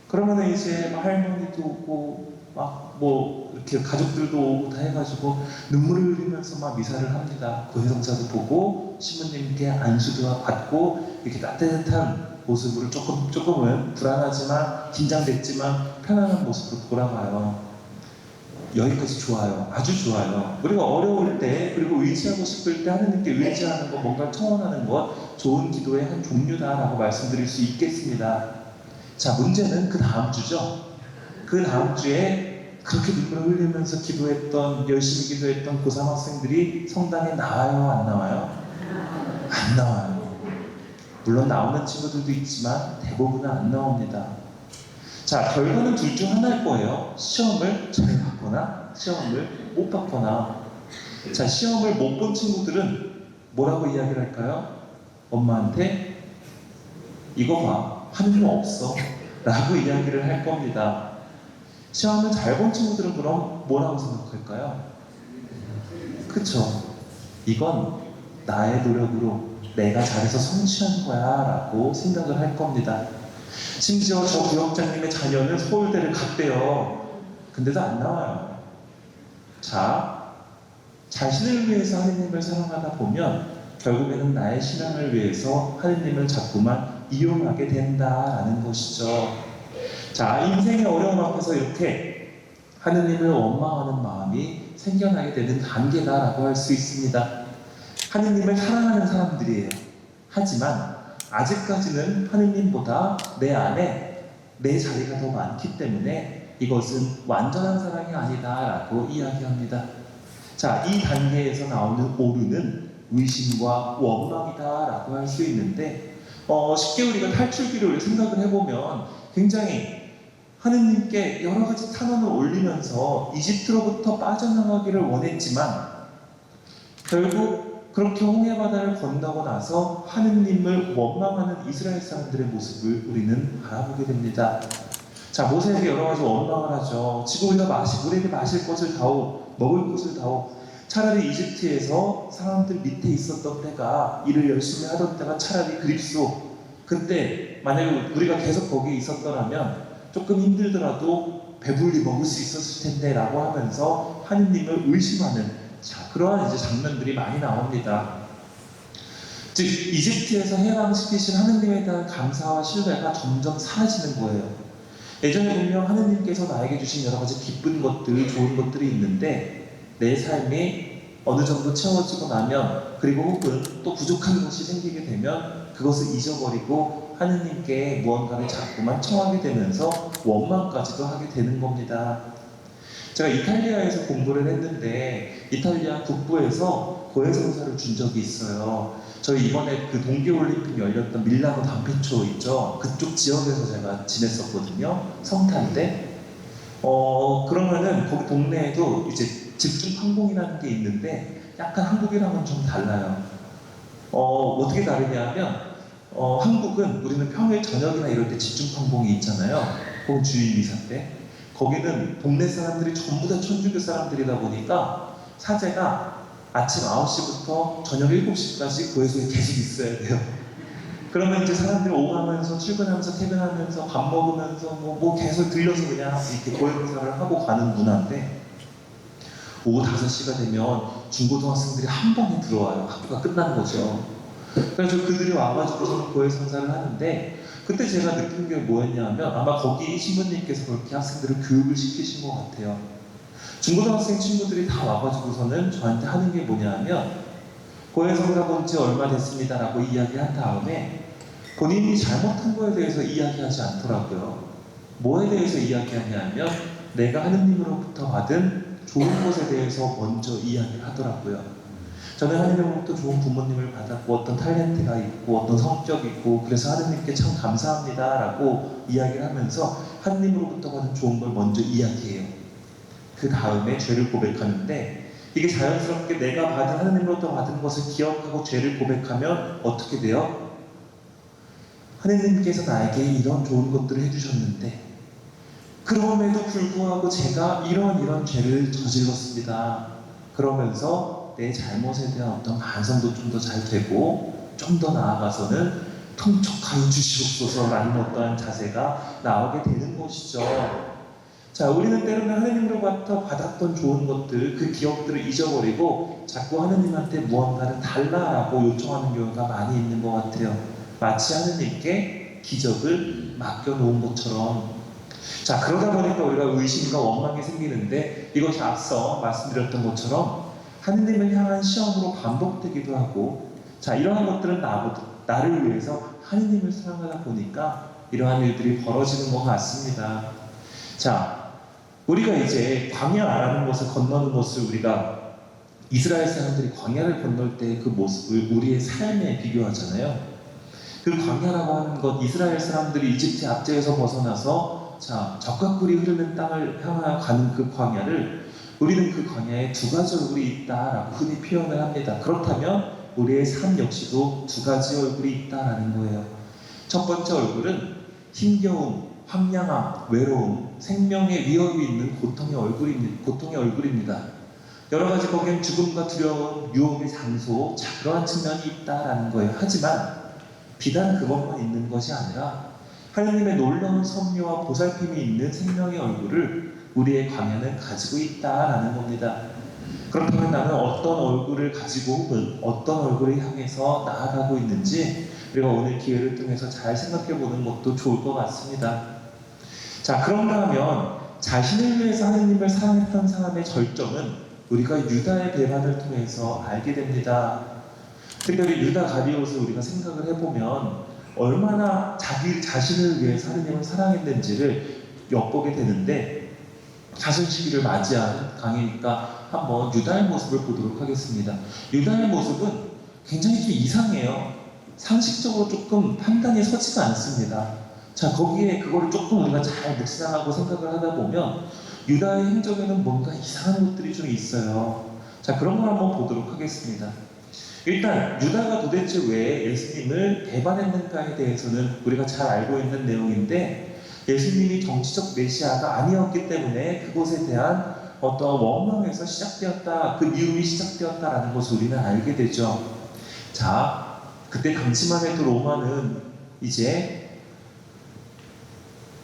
그러면 이제 막 할머니도 오고 막 뭐 이렇게 가족들도 오고 다 해가지고 눈물을 흘리면서 막 미사를 합니다. 고해성사도 보고 신부님께 안수도 받고 이렇게 따뜻한 모습으로 조금은 불안하지만 긴장됐지만 편안한 모습으로 돌아가요. 여기까지 좋아요. 아주 좋아요. 우리가 어려울 때 그리고 의지하고 싶을 때 하느님께 의지하는 것, 뭔가 청원하는 것 좋은 기도의 한 종류다라고 말씀드릴 수 있겠습니다. 자, 문제는 그 다음 주죠. 그 다음 주에 그렇게 눈물을 흘리면서 기도했던, 열심히 기도했던 고3 학생들이 성당에 나와요, 안 나와요? 안 나와요. 물론 나오는 친구들도 있지만 대부분은 안 나옵니다. 자, 결과는 둘 중 하나일 거예요. 시험을 잘 봤거나 시험을 못 봤거나. 자, 시험을 못 본 친구들은 뭐라고 이야기를 할까요? 엄마한테 이거 봐, 하느님 없어 라고 이야기를 할 겁니다. 시험을 잘 본 친구들은 그럼 뭐라고 생각할까요? 그쵸? 이건 나의 노력으로 내가 잘해서 성취한 거야 라고 생각을 할 겁니다. 심지어 저 부역장님의 자녀는 서울대를 갔대요. 근데도 안 나와요. 자, 자신을 위해서 하느님을 사랑하다 보면 결국에는 나의 신앙을 위해서 하느님을 자꾸만 이용하게 된다라는 것이죠. 자, 인생의 어려움 앞에서 이렇게 하느님을 원망하는 마음이 생겨나게 되는 단계다라고 할 수 있습니다. 하느님을 사랑하는 사람들이에요. 하지만 아직까지는 하느님보다 내 안에 내 자리가 더 많기 때문에 이것은 완전한 사랑이 아니다라고 이야기합니다. 자, 이 단계에서 나오는 오류는 의심과 원망이다라고 할 수 있는데 쉽게 우리가 탈출기를 생각을 해보면 굉장히 하느님께 여러 가지 탄원을 올리면서 이집트로부터 빠져나가기를 원했지만 결국 그렇게 홍해 바다를 건너고 나서 하느님을 원망하는 이스라엘 사람들의 모습을 우리는 바라보게 됩니다. 자, 모세에게 여러 가지 원망을 하죠. 지금 우리에게 마실 것을 다오, 먹을 것을 다오. 차라리 이집트에서 사람들 밑에 있었던 때가, 일을 열심히 하던 때가 차라리 그립소. 그때 만약에 우리가 계속 거기에 있었더라면 조금 힘들더라도 배불리 먹을 수 있었을 텐데 라고 하면서 하느님을 의심하는, 자, 그러한 이제 장면들이 많이 나옵니다. 즉, 이집트에서 해방시키신 하느님에 대한 감사와 신뢰가 점점 사라지는 거예요. 예전에 분명 하느님께서 나에게 주신 여러 가지 기쁜 것들, 좋은 것들이 있는데 내 삶이 어느 정도 채워지고 나면, 그리고 혹은 또 부족한 것이 생기게 되면 그것을 잊어버리고 하느님께 무언가를 자꾸만 청하게 되면서 원망까지도 하게 되는 겁니다. 제가 이탈리아에서 공부를 했는데 이탈리아 북부에서 고해성사를 준 적이 있어요. 저희 이번에 그 동계올림픽 열렸던 밀라노 담페초 있죠? 그쪽 지역에서 제가 지냈었거든요. 성탄때. 그러면은 거기 동네에도 이제 집중 판공이라는 게 있는데 약간 한국이랑은 좀 달라요. 어떻게 다르냐면 한국은 우리는 평일 저녁이나 이럴 때 집중 판공이 있잖아요. 혹은 주일 미사 때. 거기는 동네 사람들이 전부 다 천주교 사람들이다 보니까 사제가 아침 9시부터 저녁 7시까지 고해성에 계속 있어야 돼요. 그러면 이제 사람들이 오가면서 출근하면서 퇴근하면서 밥 먹으면서 뭐 계속 들려서 그냥 이렇게 고해성사를 하고 가는 문화인데, 오후 5시가 되면 중고등학생들이 한 번에 들어와요. 학교가 끝나는 거죠. 그래서 그들이 와가지고 고해성사를 하는데, 그때 제가 느낀 게 뭐였냐면 아마 거기 신부님께서 그렇게 학생들을 교육을 시키신 것 같아요. 중고등학생 친구들이 다 와가지고서는 저한테 하는 게 뭐냐면 고해성사 본 지 얼마 됐습니다라고 이야기한 다음에 본인이 잘못한 거에 대해서 이야기하지 않더라고요. 뭐에 대해서 이야기하냐면 내가 하느님으로부터 받은 좋은 것에 대해서 먼저 이야기를 하더라고요. 저는 하느님으로부터 좋은 부모님을 받았고 어떤 탤런트가 있고 어떤 성격이 있고 그래서 하느님께 참 감사합니다 라고 이야기를 하면서 하느님으로부터 받은 좋은 걸 먼저 이야기해요. 그 다음에 죄를 고백하는데, 이게 자연스럽게 내가 받은 하느님으로부터 받은 것을 기억하고 죄를 고백하면 어떻게 돼요? 하느님께서 나에게 이런 좋은 것들을 해주셨는데 그럼에도 불구하고 제가 이런 죄를 저질렀습니다. 그러면서 내 잘못에 대한 어떤 반성도 좀 더 잘 되고 좀 더 나아가서는 통촉하여 주시옵소서라는 어떠한 자세가 나오게 되는 것이죠. 자, 우리는 때로는 하느님으로부터 받았던 좋은 것들, 그 기억들을 잊어버리고 자꾸 하느님한테 무언가를 달라라고 요청하는 경우가 많이 있는 것 같아요. 마치 하느님께 기적을 맡겨놓은 것처럼. 자, 그러다 보니까 우리가 의심과 원망이 생기는데, 이것이 앞서 말씀드렸던 것처럼 하느님을 향한 시험으로 반복되기도 하고, 자, 이러한 것들은 나를 위해서 하느님을 사랑하다 보니까 이러한 일들이 벌어지는 것 같습니다. 자, 우리가 이제 광야라는 것을 건너는 것을 우리가 이스라엘 사람들이 광야를 건널 때 그 모습을 우리의 삶에 비교하잖아요. 그 광야라고 하는 것, 이스라엘 사람들이 이집트 압제에서 벗어나서 자, 적과 꿀이 흐르는 땅을 향하여 가는 그 광야를, 우리는 그 광야에 두 가지 얼굴이 있다라고 흔히 표현을 합니다. 그렇다면 우리의 삶 역시도 두 가지 얼굴이 있다라는 거예요. 첫 번째 얼굴은 힘겨움, 황량함, 외로움, 생명의 위협이 있는 고통의 얼굴입니다. 여러 가지 거기엔 죽음과 두려움, 유혹의 장소, 자, 그러한 측면이 있다라는 거예요. 하지만 비단 그것만 있는 것이 아니라 하나님의 놀라운 섭리와 보살핌이 있는 생명의 얼굴을 우리의 광야는 가지고 있다라는 겁니다. 그렇다면 나는 어떤 얼굴을 가지고 혹은 어떤 얼굴을 향해서 나아가고 있는지 우리가 오늘 기회를 통해서 잘 생각해 보는 것도 좋을 것 같습니다. 자, 그런가 하면 자신을 위해서 하나님을 사랑했던 사람의 절정은 우리가 유다의 배반을 통해서 알게 됩니다. 특별히 유다 가리옷을 우리가 생각을 해보면 얼마나 자기 자신을 위해서 하나님을 사랑했는지를 엿보게 되는데, 자손시기를 맞이한 강의니까 한번 유다의 모습을 보도록 하겠습니다. 유다의 모습은 굉장히 좀 이상해요. 상식적으로 조금 판단이 서지가 않습니다. 자, 거기에 그거를 조금 우리가 잘 묵상하고 생각을 하다 보면 유다의 행적에는 뭔가 이상한 것들이 좀 있어요. 자, 그런 걸 한번 보도록 하겠습니다. 일단 유다가 도대체 왜 예수님을 배반했는가에 대해서는 우리가 잘 알고 있는 내용인데, 예수님이 정치적 메시아가 아니었기 때문에 그것에 대한 어떤 원망에서 시작되었다, 그 미움이 시작되었다라는 것을 우리는 알게 되죠. 자, 그때 당시만 해도 로마는 이제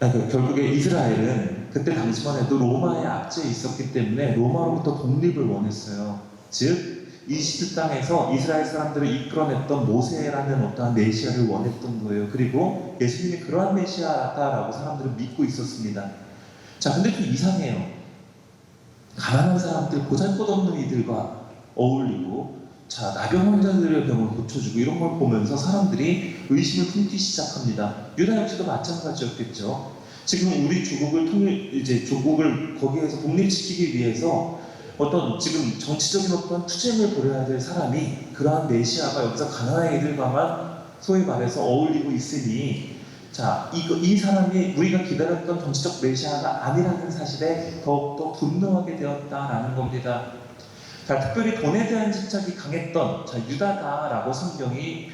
결국에 이스라엘은 그때 당시만 해도 로마의 압제에 있었기 때문에 로마로부터 독립을 원했어요. 즉 이집트 땅에서 이스라엘 사람들을 이끌어냈던 모세라는 어떠한 메시아를 원했던 거예요. 그리고 예수님이 그러한 메시아다라고 사람들은 믿고 있었습니다. 자, 근데 좀 이상해요. 가난한 사람들, 보잘것없는 이들과 어울리고, 자, 나병 환자들의 병을 고쳐주고, 이런 걸 보면서 사람들이 의심을 품기 시작합니다. 유다 역시도 마찬가지였겠죠. 지금 우리 조국을 거기에서 독립시키기 위해서 어떤 지금 정치적인 어떤 투쟁을 벌여야 될 사람이, 그러한 메시아가 여기서 가난한 이들과만 소위 말해서 어울리고 있으니, 자, 이 사람이 우리가 기다렸던 정치적 메시아가 아니라는 사실에 더욱더 분노하게 되었다라는 겁니다. 자, 특별히 돈에 대한 집착이 강했던 유다다라고 성경이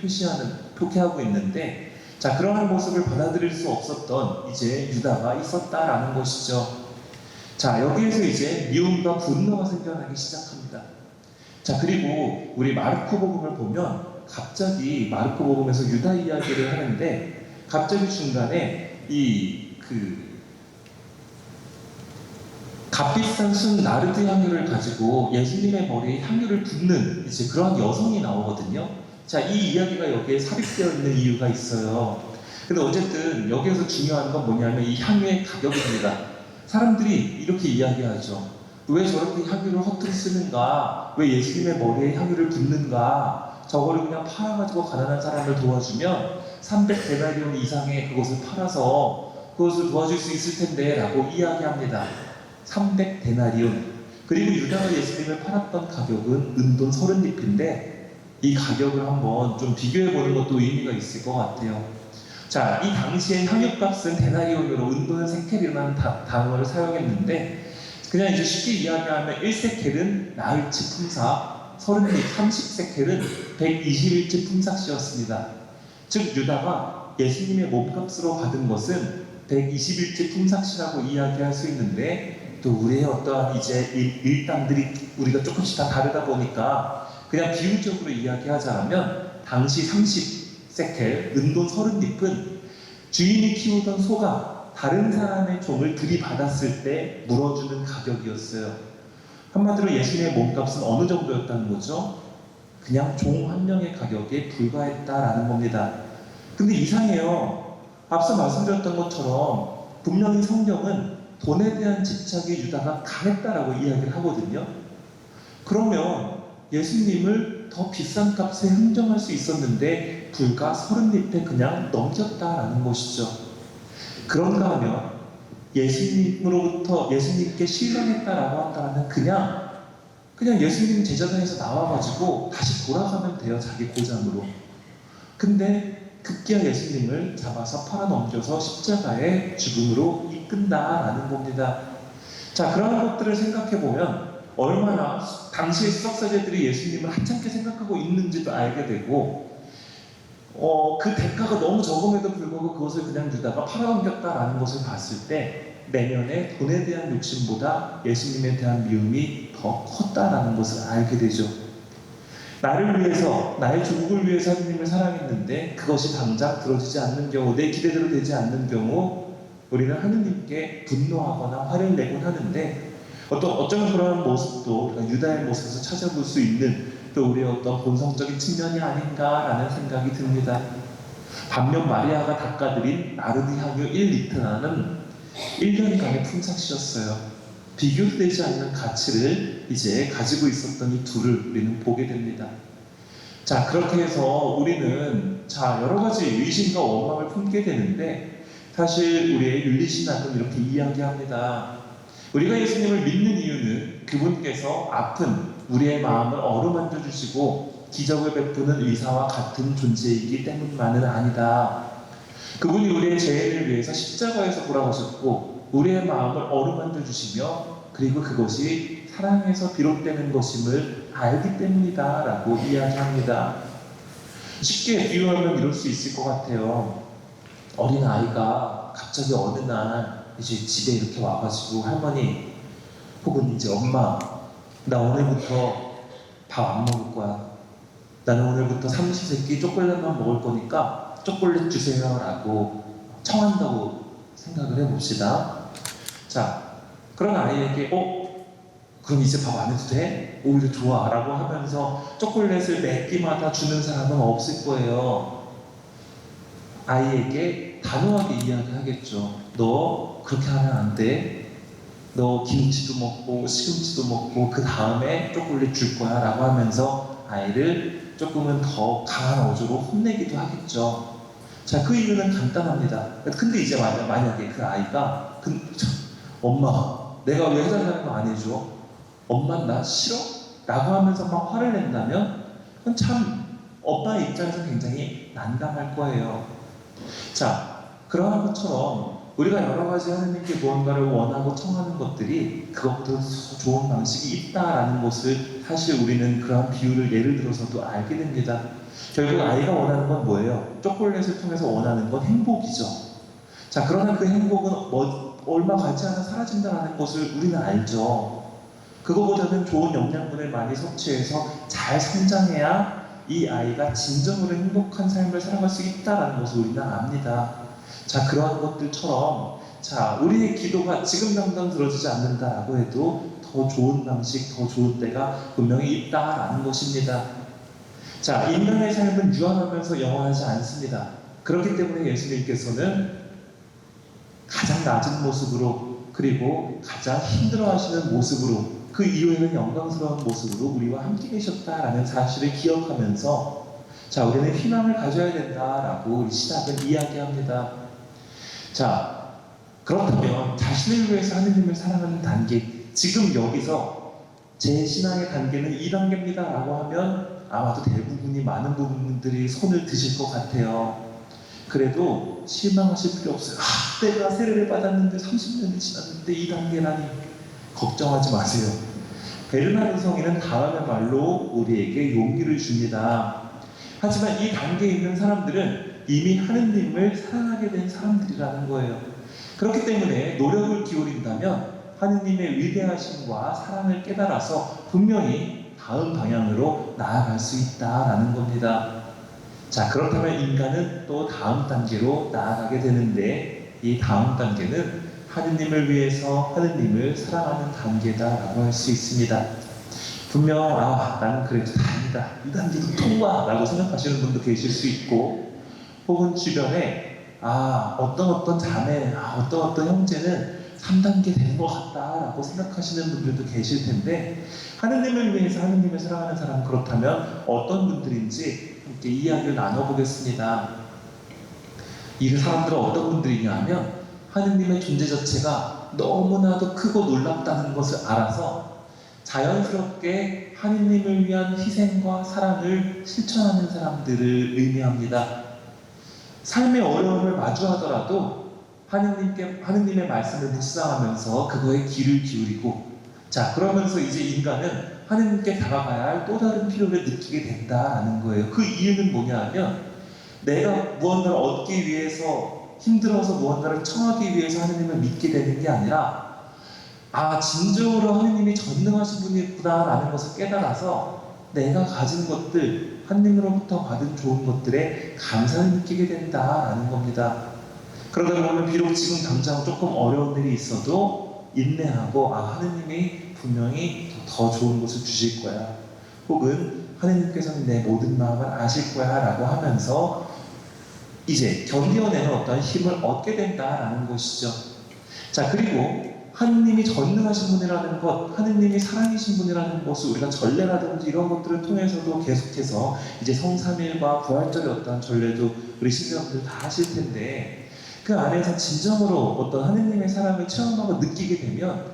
표기하고 있는데, 자, 그러한 모습을 받아들일 수 없었던 이제 유다가 있었다라는 것이죠. 자, 여기에서 이제 미움과 분노가 생겨나기 시작합니다. 자, 그리고 우리 마르코 복음을 보면 갑자기 마르코 복음에서 유다 이야기를 하는데, 갑자기 중간에 값비싼 순 나르드 향유를 가지고 예수님의 머리에 향유를 붓는 이제 그러한 여성이 나오거든요. 자, 이 이야기가 여기에 삽입되어 있는 이유가 있어요. 근데 어쨌든 여기에서 중요한 건 뭐냐면 이 향유의 가격입니다. 사람들이 이렇게 이야기하죠. 왜 저렇게 향유를 허투루 쓰는가? 왜 예수님의 머리에 향유를 붓는가? 저거를 그냥 팔아가지고 가난한 사람을 도와주면 300데나리온 이상의 그것을 팔아서 그것을 도와줄 수 있을 텐데 라고 이야기합니다. 300데나리온. 그리고 유다가 예수님을 팔았던 가격은 은돈 30립인데 이 가격을 한번 좀 비교해보는 것도 의미가 있을 것 같아요. 자, 이 당시에 향유값은 데나리온으로 은돈은 세켈이라는 단어를 사용했는데, 그냥 이제 쉽게 이야기하면 1세켈은 나흘치 품삯, 30립 30세켈은 121치 품삯이었습니다. 즉 유다가 예수님의 몸값으로 받은 것은 121치 품삯이라고 이야기할 수 있는데, 또 우리의 어떠한 이제 일당들이 우리가 조금씩 다 다르다 보니까 그냥 비유적으로 이야기하자면 당시 30세켈 은돈 30립은 주인이 키우던 소가 다른 사람의 종을 들이받았을 때 물어주는 가격이었어요. 한마디로 예수님의 몸값은 어느 정도였다는 거죠? 그냥 종 한 명의 가격에 불과했다라는 겁니다. 근데 이상해요. 앞서 말씀드렸던 것처럼 분명히 성경은 돈에 대한 집착이 유다가 강했다라고 이야기를 하거든요. 그러면 예수님을 더 비싼 값에 흥정할 수 있었는데 불과 30립에 그냥 넘겼다라는 것이죠. 그런가 하면 예수님으로부터 예수님께 실망했다라고 한다면 그냥 예수님 제자단에서 나와가지고 다시 돌아가면 돼요, 자기 고장으로. 근데 급기야 예수님을 잡아서 팔아넘겨서 십자가의 죽음으로 이끈다라는 겁니다. 자, 그런 것들을 생각해보면 얼마나 당시의 수석사제들이 예수님을 하찮게 생각하고 있는지도 알게 되고, 그 대가가 너무 적음에도 불구하고 그것을 그냥 유다가 팔아넘겼다라는 것을 봤을 때 내면의 돈에 대한 욕심보다 예수님에 대한 미움이 더 컸다라는 것을 알게 되죠. 나를 위해서, 나의 조국을 위해서 하느님을 사랑했는데 그것이 당장 들어지지 않는 경우, 내 기대대로 되지 않는 경우 우리는 하느님께 분노하거나 화를 내곤 하는데 어쩌면 그런 모습도 유다의 모습에서 찾아볼 수 있는 또 우리의 어떤 본성적인 측면이 아닌가라는 생각이 듭니다. 반면 마리아가 닦아드린 나르디 향유 1리터라는 1년간의 품삯이었어요. 비교되지 않는 가치를 이제 가지고 있었던 이 둘을 우리는 보게 됩니다. 자, 그렇게 해서 우리는 여러 가지 의심과 원망을 품게 되는데 사실 우리의 윤리신학은 이렇게 이야기합니다. 우리가 예수님을 믿는 이유는 그분께서 아픈 우리의 마음을 어루만져 주시고 기적을 베푸는 의사와 같은 존재이기 때문만은 아니다. 그분이 우리의 죄인을 위해서 십자가에서 돌아가셨고 우리의 마음을 어루만져 주시며 그리고 그것이 사랑에서 비롯되는 것임을 알기 때문이다 라고 이야기합니다. 쉽게 비유하면 이럴 수 있을 것 같아요. 어린아이가 갑자기 어느 날 이제 집에 이렇게 와가지고 할머니 혹은 이제 엄마, 나 오늘부터 밥 안 먹을 거야. 나는 오늘부터 삼시세끼 초콜릿만 먹을 거니까 초콜릿 주세요 라고 청한다고 생각을 해봅시다. 자, 그런 아이에게 그럼 이제 밥 안 해도 돼? 오히려 좋아 라고 하면서 초콜릿을 몇 끼마다 주는 사람은 없을 거예요. 아이에게 단호하게 이야기하겠죠. 너 그렇게 하면 안 돼. 너 김치도 먹고 시금치도 먹고 그 다음에 초콜릿 줄 거야 라고 하면서 아이를 조금은 더 강한 어조로 혼내기도 하겠죠. 자, 그 이유는 간단합니다. 근데 이제 만약에 그 아이가 엄마, 내가 왜 해달라는 거 안 해줘? 엄마 나 싫어? 라고 하면서 막 화를 낸다면 그건 참 엄마의 입장에서 굉장히 난감할 거예요. 자, 그러한 것처럼 우리가 여러 가지 하나님께 무언가를 원하고 청하는 것들이 그것보다 더 좋은 방식이 있다라는 것을 사실 우리는 그러한 비유를 예를 들어서도 알게 됩니다. 결국 아이가 원하는 건 뭐예요? 초콜릿을 통해서 원하는 건 행복이죠. 자, 그러나 그 행복은 얼마 가지 않아 사라진다는 것을 우리는 알죠. 그거보다는 좋은 영양분을 많이 섭취해서 잘 성장해야 이 아이가 진정으로 행복한 삶을 살아갈 수 있다는 것을 우리는 압니다. 자, 그러한 것들처럼 우리의 기도가 지금 당장 들어지지 않는다라고 해도 더 좋은 방식, 더 좋은 때가 분명히 있다라는 것입니다. 자, 인간의 삶은 유한하면서 영원하지 않습니다. 그렇기 때문에 예수님께서는 가장 낮은 모습으로 그리고 가장 힘들어하시는 모습으로 그 이후에는 영광스러운 모습으로 우리와 함께 계셨다라는 사실을 기억하면서 우리는 희망을 가져야 된다라고 우리 신학은 이야기합니다. 자, 그렇다면 자신을 위해서 하느님을 사랑하는 단계, 지금 여기서 제 신앙의 단계는 2단계입니다 라고 하면 아마도 대부분이 많은 부분들이 손을 드실 것 같아요. 그래도 실망하실 필요 없어요. 내가 세례를 받았는데 30년이 지났는데 2단계라니 걱정하지 마세요. 베르나르 성인은 다음의 말로 우리에게 용기를 줍니다. 하지만 이 단계에 있는 사람들은 이미 하느님을 사랑하게 된 사람들이라는 거예요. 그렇기 때문에 노력을 기울인다면 하느님의 위대하심과 사랑을 깨달아서 분명히 다음 방향으로 나아갈 수 있다라는 겁니다. 자, 그렇다면 인간은 또 다음 단계로 나아가게 되는데 이 다음 단계는 하느님을 위해서 하느님을 사랑하는 단계다라고 할 수 있습니다. 분명 나는 그래도 다행이다, 이 단계도 통과라고 생각하시는 분도 계실 수 있고 혹은 주변에 어떤 자매, 어떤 형제는 3단계 되는 것 같다라고 생각하시는 분들도 계실 텐데, 하느님을 위해서 하느님을 사랑하는 사람, 그렇다면 어떤 분들인지 함께 이야기를 나눠보겠습니다. 이 사람들은 어떤 분들이냐 하면, 하느님의 존재 자체가 너무나도 크고 놀랍다는 것을 알아서 자연스럽게 하느님을 위한 희생과 사랑을 실천하는 사람들을 의미합니다. 삶의 어려움을 마주하더라도 하느님의 말씀을 묵상하면서 그거에 귀를 기울이고, 그러면서 이제 인간은 하느님께 다가가야 할 또 다른 필요를 느끼게 된다라는 거예요. 그 이유는 뭐냐 하면, 내가 무언가를 얻기 위해서, 힘들어서 무언가를 청하기 위해서 하느님을 믿게 되는 게 아니라, 진정으로 하느님이 전능하신 분이구나라는 것을 깨달아서 내가 가진 것들, 하느님으로부터 받은 좋은 것들에 감사를 느끼게 된다라는 겁니다. 그러다 보면 비록 지금 당장 조금 어려운 일이 있어도 인내하고, 하느님이 분명히 더 좋은 것을 주실 거야, 혹은 하느님께서는 내 모든 마음을 아실 거야 라고 하면서 이제 견뎌내는 어떤 힘을 얻게 된다라는 것이죠. 그리고 하느님이 전능하신 분이라는 것, 하느님이 사랑이신 분이라는 것을 우리가 전례라든지 이런 것들을 통해서도 계속해서 이제 성삼일과 부활절의 어떤 전례도 우리 신자분들 다 하실 텐데, 그 안에서 진정으로 어떤 하느님의 사랑을 체험하고 느끼게 되면,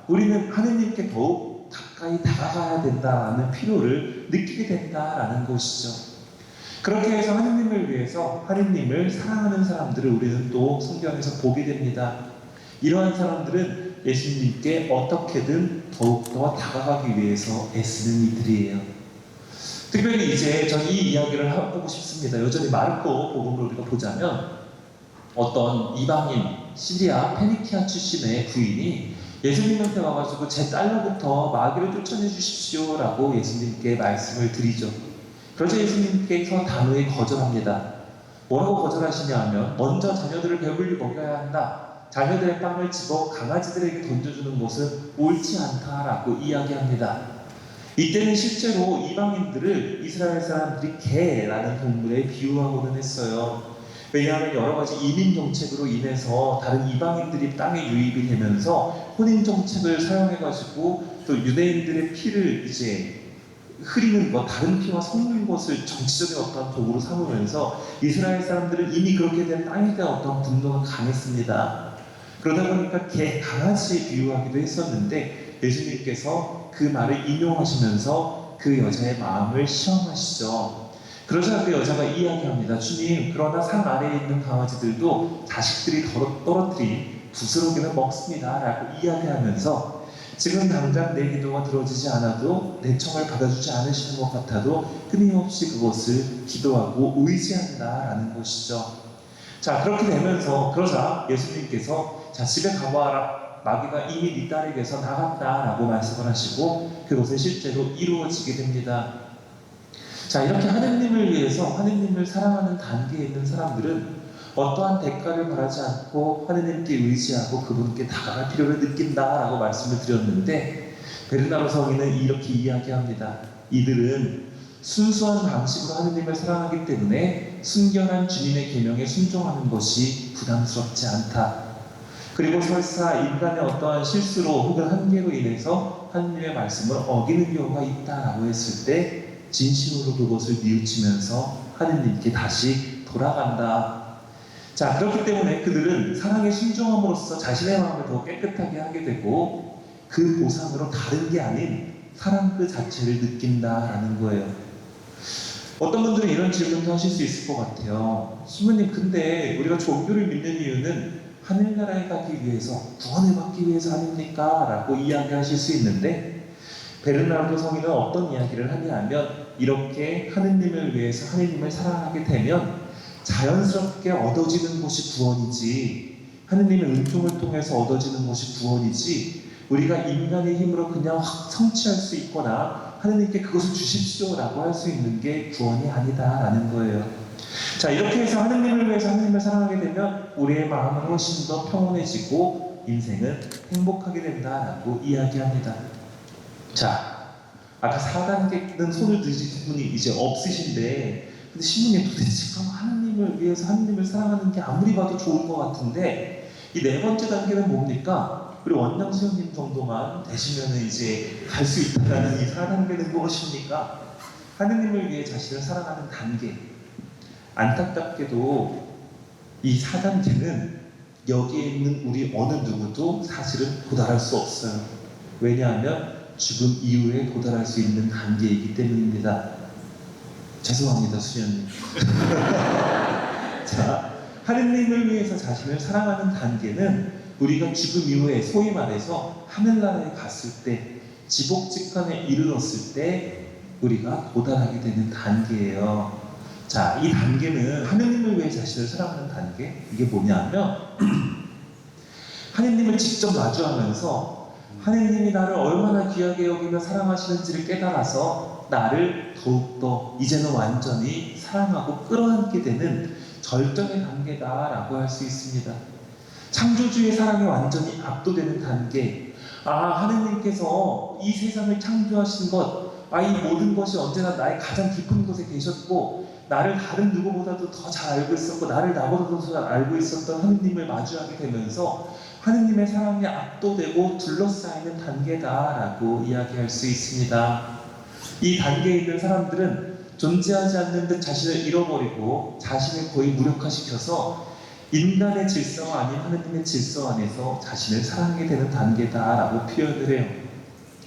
우리는 하느님께 더욱 가까이 다가가야 된다는 필요를 느끼게 된다라는 것이죠. 그렇게 해서 하느님을 위해서 하느님을 사랑하는 사람들을 우리는 또 성경에서 보게 됩니다. 이러한 사람들은 예수님께 어떻게든 더욱더 다가가기 위해서 애쓰는 이들이에요. 특별히 이제 전 이 이야기를 해보고 싶습니다. 여전히 마르코 복음을 우리가 보자면, 어떤 이방인 시리아 페니키아 출신의 부인이 예수님한테 와가지고 제 딸로부터 마귀를 쫓아내 주십시오 라고 예수님께 말씀을 드리죠. 그러자 예수님께서 단호히 거절합니다. 뭐라고 거절하시냐 하면, 먼저 자녀들을 배불리 먹여야 한다, 자녀들의 빵을 집어 강아지들에게 던져주는 것은 옳지 않다라고 이야기합니다. 이때는 실제로 이방인들을 이스라엘 사람들이 개라는 동물에 비유하고는 했어요. 왜냐하면 여러 가지 이민 정책으로 인해서 다른 이방인들이 땅에 유입이 되면서 혼인 정책을 사용해가지고 또 유대인들의 피를 이제 흐리는 것, 다른 피와 섞는 것을 정치적인 어떤 도구로 삼으면서 이스라엘 사람들은 이미 그렇게 된 땅에 대한 어떤 분노가 강했습니다. 그러다 보니까 강아지에 비유하기도 했었는데, 예수님께서 그 말을 인용하시면서 그 여자의 마음을 시험하시죠. 그러자 그 여자가 이야기합니다. 주님, 그러나 상 아래에 있는 강아지들도 자식들이 떨어뜨린 부스러기를 먹습니다 라고 이야기하면서, 지금 당장 내 기도가 들어지지 않아도, 내 청을 받아주지 않으시는 것 같아도 끊임없이 그것을 기도하고 의지한다라는 것이죠. 그렇게 되면서, 그러자 예수님께서 집에 가봐라, 마귀가 이미 네 딸에게서 나갔다라고 말씀을 하시고 그것은 실제로 이루어지게 됩니다. 이렇게 하느님을 위해서, 하느님을 사랑하는 단계에 있는 사람들은 어떠한 대가를 바라지 않고 하느님께 의지하고 그분께 다가갈 필요를 느낀다라고 말씀을 드렸는데, 베르나로 성인은 이렇게 이야기합니다. 이들은 순수한 방식으로 하느님을 사랑하기 때문에 순결한 주님의 계명에 순종하는 것이 부담스럽지 않다. 그리고 설사 인간의 어떠한 실수로 혹은 한계로 인해서 하느님의 말씀을 어기는 경우가 있다라고 했을 때 진심으로 그것을 뉘우치면서 하느님께 다시 돌아간다. 그렇기 때문에 그들은 사랑에 순종함으로써 자신의 마음을 더 깨끗하게 하게 되고, 그 보상으로 다른 게 아닌 사랑 그 자체를 느낀다라는 거예요. 어떤 분들은 이런 질문도 하실 수 있을 것 같아요. 신부님, 근데 우리가 종교를 믿는 이유는 하늘나라에 가기 위해서, 구원을 받기 위해서 아닙니까? 라고 이야기하실 수 있는데, 베르나르도 성인은 어떤 이야기를 하냐면, 이렇게 하느님을 위해서 하느님을 사랑하게 되면 자연스럽게 얻어지는 것이 구원이지, 하느님의 은총을 통해서 얻어지는 것이 구원이지, 우리가 인간의 힘으로 그냥 확 성취할 수 있거나 하느님께 그것을 주십시오 라고 할 수 있는 게 구원이 아니다라는 거예요. 이렇게 해서 하느님을 위해서 하느님을 사랑하게 되면 우리의 마음은 훨씬 더 평온해지고 인생은 행복하게 된다라고 이야기합니다. 아까 4단계는 손을 드신 분이 이제 없으신데, 근데 신부님 도대체 그럼 하느님을 위해서 하느님을 사랑하는 게 아무리 봐도 좋을 것 같은데 이 네 번째 단계는 뭡니까? 우리 원장 수영님 정도만 되시면 이제 갈 수 있다는 이 4단계는 무엇입니까? 하느님을 위해 자신을 사랑하는 단계. 안타깝게도 이 4단계는 여기에 있는 우리 어느 누구도 사실은 도달할 수 없어요. 왜냐하면 죽음 이후에 도달할 수 있는 단계이기 때문입니다. 죄송합니다, 수연님. 자, 하느님을 위해서 자신을 사랑하는 단계는 우리가 죽음 이후에 소위 말해서 하늘나라에 갔을 때, 지복직간에 이르렀을 때 우리가 도달하게 되는 단계예요. 자, 이 단계는 하느님을 위해 자신을 사랑하는 단계. 이게 뭐냐면 하느님을 직접 마주하면서 하느님이 나를 얼마나 귀하게 여기며 사랑하시는지를 깨달아서 나를 더욱더 이제는 완전히 사랑하고 끌어안게 되는 절정의 단계다라고 할 수 있습니다. 창조주의 사랑에 완전히 압도되는 단계. 하느님께서 이 세상을 창조하신 것, 이 모든 것이 언제나 나의 가장 깊은 곳에 계셨고 나를 다른 누구보다도 더 잘 알고 있었고 나를 나보다도 더 잘 알고 있었던 하느님을 마주하게 되면서 하느님의 사랑에 압도되고 둘러싸이는 단계다라고 이야기할 수 있습니다. 이 단계에 있는 사람들은 존재하지 않는 듯 자신을 잃어버리고 자신을 거의 무력화시켜서 인간의 질서가 아닌 하느님의 질서 안에서 자신을 사랑하게 되는 단계다라고 표현을 해요.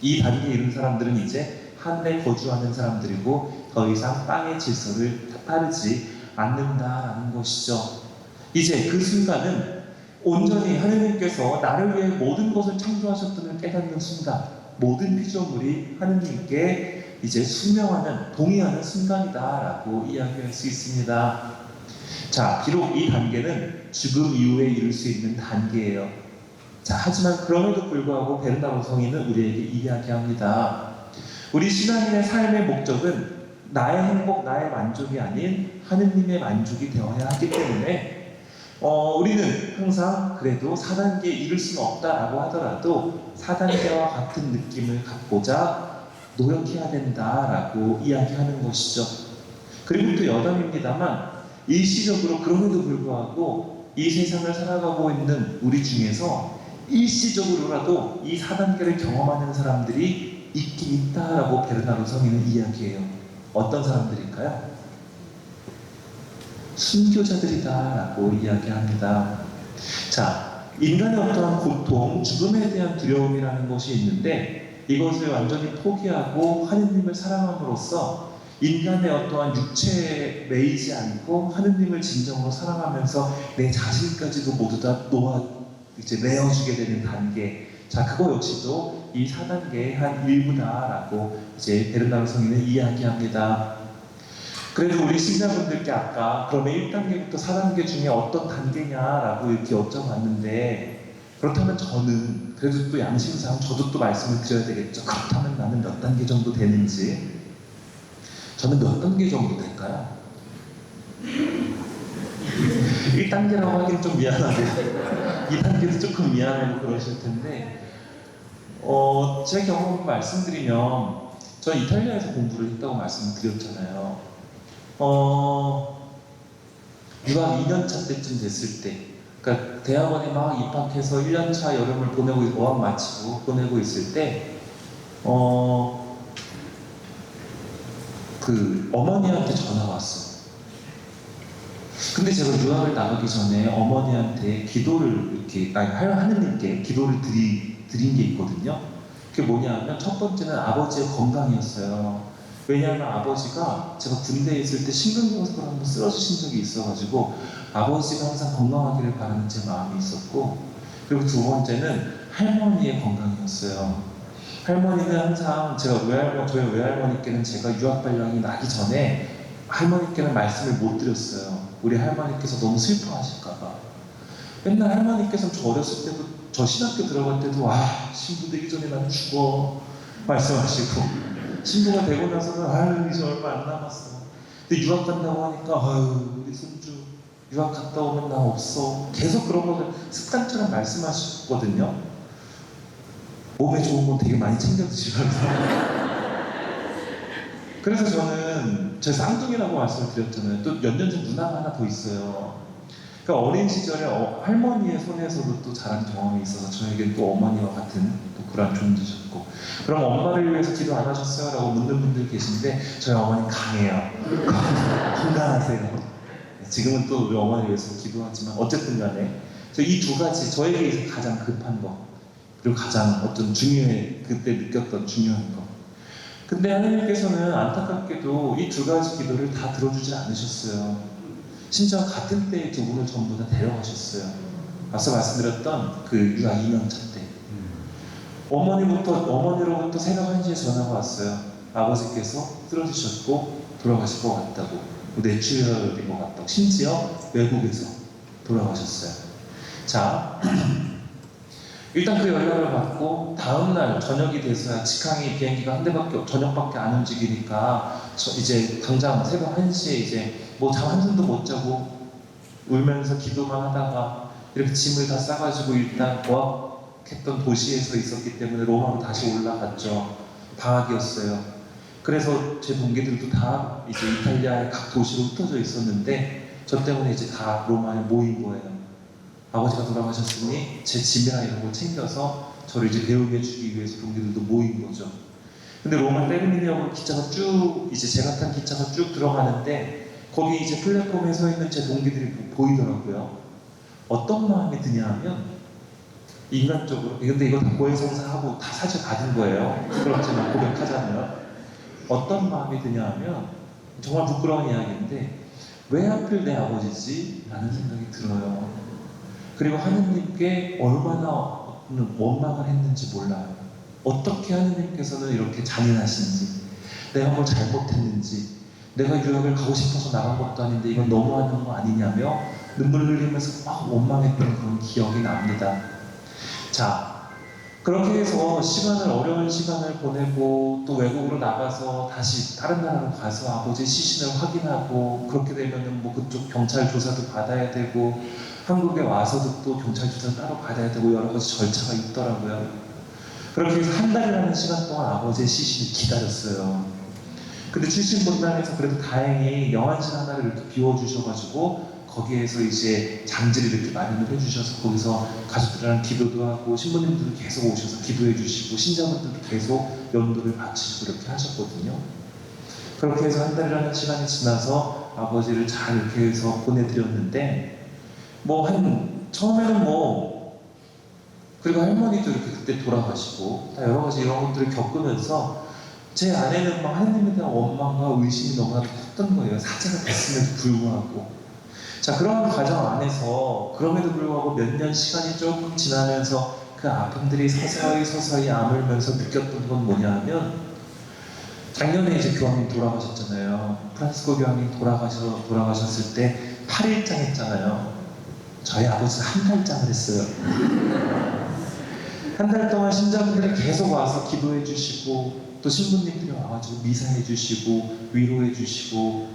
이 단계에 이른 사람들은 이제 하늘에 거주하는 사람들이고 더 이상 땅의 질서를 따르지 않는다라는 것이죠. 이제 그 순간은 온전히 하느님께서 나를 위해 모든 것을 창조하셨음을 깨닫는 순간, 모든 피조물이 하느님께 이제 순명하는, 동의하는 순간이다라고 이야기할 수 있습니다. 자, 비록 이 단계는 죽음 이후에 이룰 수 있는 단계예요. 자, 하지만 그럼에도 불구하고 베르나로 성인은 우리에게 이야기합니다. 우리 신앙인의 삶의 목적은 나의 행복, 나의 만족이 아닌 하느님의 만족이 되어야 하기 때문에 우리는 항상 그래도 4단계에 이를 수는 없다라고 하더라도 4단계와 같은 느낌을 갖고자 노력해야 된다라고 이야기하는 것이죠. 그리고 또 여담입니다만 일시적으로 그럼에도 불구하고 이 세상을 살아가고 있는 우리 중에서 일시적으로라도 이 4단계를 경험하는 사람들이 있긴 있다라고 베르나로 성인은 이야기해요. 어떤 사람들일까요? 순교자들이다라고 이야기합니다. 자, 인간의 어떠한 고통, 죽음에 대한 두려움이라는 것이 있는데 이것을 완전히 포기하고 하느님을 사랑함으로써 인간의 어떠한 육체에 매이지 않고 하느님을 진정으로 사랑하면서 내 자신까지도 모두 다 내어주게 되는 단계. 자, 그거 역시도 이 4단계의 한 일부다라고 이제 베르나로 성인은 이야기합니다. 그래서 우리 신자분들께 아까 그러면 1단계부터 4단계 중에 어떤 단계냐라고 이렇게 여쭤봤는데 그렇다면 저는 그래도 또 양심상 저도 또 말씀을 드려야 되겠죠. 그렇다면 나는 몇 단계 정도 되는지 저는 몇 단계 정도 될까요? 1단계라고 하기는 좀 미안하고요. 2단계도 조금 미안하고 그러실 텐데 제 경험을 말씀드리면 저는 이탈리아에서 공부를 했다고 말씀을 드렸잖아요. 유학 2년차 때쯤 됐을 때, 그러니까 대학원에 막 입학해서 1년차 여름을 보내고 어학 마치고 보내고 있을 때, 그 어머니한테 전화가 왔어. 근데 제가 유학을 나가기 전에 어머니한테 기도를 이렇게 하느님께 기도를 드린 게 있거든요. 그게 뭐냐면 첫 번째는 아버지의 건강이었어요. 왜냐하면 아버지가 제가 군대에 있을 때 심근경색으로 한번 쓰러지신 적이 있어가지고 아버지가 항상 건강하기를 바라는 제 마음이 있었고, 그리고 두 번째는 할머니의 건강이었어요. 할머니는 항상 저희 외할머니께는 제가 유학 발령이 나기 전에 할머니께는 말씀을 못 드렸어요. 우리 할머니께서 너무 슬퍼하실까봐. 맨날 할머니께서 저 어렸을 때도 저 신학교 들어갈 때도 신부 되기 전에 난 죽어 말씀하시고, 신부가 되고 나서는 이제 얼마 안 남았어. 근데 유학 간다고 하니까 우리 손주 유학 갔다 오면 나 없어. 계속 그런 거를 습관처럼 말씀하셨거든요. 몸에 좋은 건 되게 많이 챙겨 드시면서 그래서 저는 제 쌍둥이라고 말씀을 드렸잖아요. 또 몇 년 전 누나가 하나 더 있어요. 그러니까 어린 시절에 할머니의 손에서도 또 자란 경험이 있어서 저에겐 또 어머니와 같은 또 그런 존재셨고, 그럼 엄마를 위해서 기도 안 하셨어요? 라고 묻는 분들 계신데 저희 어머니 강해요. 건강하세요. 지금은 또 우리 어머니 위해서 기도하지만 어쨌든 간에 이 두 가지 저에게 있어서 가장 급한 것, 그리고 가장 어떤 그때 느꼈던 중요한 것. 근데 하나님께서는 안타깝게도 이 두 가지 기도를 다 들어주지 않으셨어요. 심지어 같은 때에 두 분을 전부 다 데려가셨어요. 앞서 말씀드렸던 그 유아 2년차 때. 어머니로부터 새벽 1시에 전화가 왔어요. 아버지께서 쓰러지셨고 돌아가실 것 같다고. 뇌출혈인 것 같다고. 심지어 외국에서 돌아가셨어요. 자, 일단 그 연락을 받고 다음날 저녁이 돼서야 직항이 비행기가 한 대밖에 저녁밖에 안 움직이니까 이제 당장 새벽 1시에 이제 뭐 잠 한숨도 못 자고 울면서 기도만 하다가 이렇게 짐을 다 싸가지고 일단 고압했던 도시에서 있었기 때문에 로마로 다시 올라갔죠. 방학이었어요. 그래서 제 동기들도 다 이제 이탈리아의 각 도시로 흩어져 있었는데 저 때문에 이제 다 로마에 모인 거예요. 아버지가 돌아가셨으니 제 짐이나 이런 걸 챙겨서 저를 이제 배웅해 주기 위해서 동기들도 모인 거죠. 근데 로마 테르미니역으로 기차가 이제 제가 탄 기차가 쭉 들어가는데 거기 이제 플랫폼에 서 있는 제 동기들이 보이더라고요. 어떤 마음이 드냐 하면 인간적으로, 근데 이거 다 고해성사하고 다 사실 받은 거예요. 부끄럽지만 고백하자면 어떤 마음이 드냐 하면 정말 부끄러운 이야기인데 왜 하필 내 아버지지? 라는 생각이 들어요. 그리고 하느님께 얼마나 원망을 했는지 몰라요. 어떻게 하느님께서는 이렇게 잔인하신지, 내가 뭘 잘못했는지, 내가 유학을 가고 싶어서 나간 것도 아닌데 이건 너무하는 거 아니냐며 눈물 흘리면서 막 원망했던 그런 기억이 납니다. 자, 그렇게 해서 어려운 시간을 보내고 또 외국으로 나가서 다시 다른 나라로 가서 아버지의 시신을 확인하고, 그렇게 되면은 뭐 그쪽 경찰 조사도 받아야 되고 한국에 와서도 또 경찰 조사 따로 받아야 되고 여러 가지 절차가 있더라고요. 그렇게 해서 한 달이라는 시간 동안 아버지의 시신을 기다렸어요. 근데 출신분단에서 그래도 다행히 영안실 하나를 이렇게 비워주셔가지고 거기에서 이제 장지를 이렇게 마련을 해주셔서 거기서 가족들이랑 기도도 하고 신부님들도 계속 오셔서 기도해 주시고 신자분들도 계속 연도를 바치시고 이렇게 하셨거든요. 그렇게 해서 한 달이라는 시간이 지나서 아버지를 잘 이렇게 해서 보내드렸는데 처음에는 그리고 할머니도 이렇게 그때 돌아가시고 다 여러 가지 이런 것들을 겪으면서 제 안에는 막 하나님에 대한 원망과 의심이 너무나 컸던 거예요. 사제가 됐음에도 불구하고. 자, 그런 과정 안에서 그럼에도 불구하고 몇 년 시간이 조금 지나면서 그 아픔들이 서서히 아물면서 느꼈던 건 뭐냐 하면, 작년에 이제 교황님 돌아가셨잖아요. 프란시스코 교황님 돌아가셨을 때 8일장 했잖아요. 저희 아버지는 한 달장을 했어요. 한 달 동안 신자분들이 계속 와서 기도해 주시고 또 신부님들이 와가지고 미사해 주시고 위로해 주시고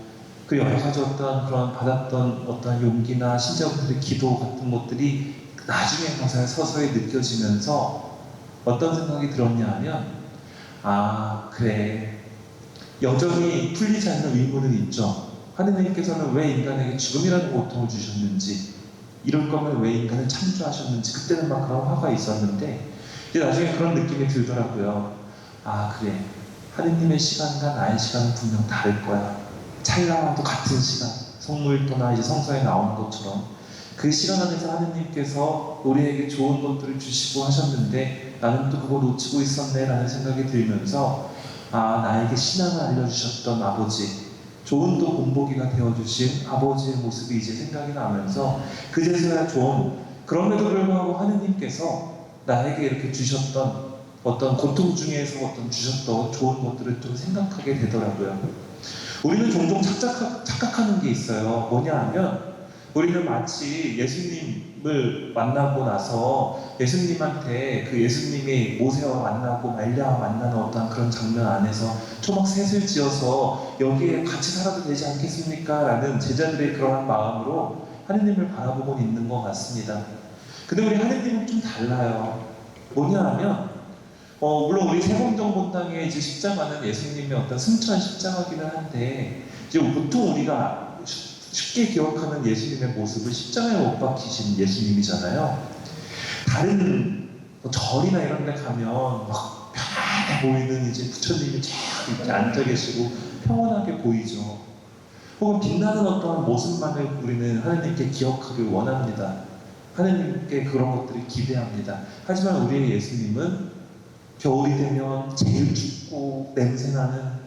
그 여러 가지 그런 받았던 어떤 용기나 신자분들의 기도 같은 것들이 나중에 가서 서서히 느껴지면서 어떤 생각이 들었냐 하면, 아 그래, 여전히 풀리지 않는 의문은 있죠. 하느님께서는 왜 인간에게 죽음이라는 고통을 주셨는지, 이럴 거면 왜 인간을 창조하셨는지 그때는 막 그런 화가 있었는데 이제 나중에 그런 느낌이 들더라고요. 아 그래, 하느님의 시간과 나의 시간은 분명 다를 거야. 찰나와도 같은 시간, 성모일도나 이제 성서에 나오는 것처럼 그 시간 안에서 하느님께서 우리에게 좋은 것들을 주시고 하셨는데 나는 또 그걸 놓치고 있었네 라는 생각이 들면서, 아 나에게 신앙을 알려주셨던 아버지, 좋은도 본보기가 되어주신 아버지의 모습이 이제 생각이 나면서 그제서야 좀, 그럼에도 불구하고 하느님께서 나에게 이렇게 주셨던 어떤 고통 중에서 주셨던 좋은 것들을 좀 생각하게 되더라고요. 우리는 종종 착각하는 게 있어요. 뭐냐 하면 우리는 마치 예수님을 만나고 나서 예수님한테 그 예수님이 모세와 만나고 말랴와 만나는 어떤 그런 장면 안에서 초막 셋을 지어서 여기에 같이 살아도 되지 않겠습니까? 라는 제자들의 그러한 마음으로 하느님을 바라보고 있는 것 같습니다. 근데 우리 하느님은 좀 달라요. 뭐냐 하면 물론 우리 세봉정본당의 이제 십자가는 예수님의 어떤 승천 십자가기는 한데, 이제 보통 우리가 쉽게 기억하는 예수님의 모습은 십자가에 못 박히신 예수님이잖아요. 다른 뭐 절이나 이런 데 가면 막 편안해 보이는 이제 부처님이 쫙 이렇게 앉아 계시고 평온하게 보이죠. 혹은 빛나는 어떠한 모습만을 우리는 하느님께 기억하길 원합니다. 하느님께 그런 것들을 기대합니다. 하지만 우리의 예수님은 겨울이 되면 제일 춥고 냄새나는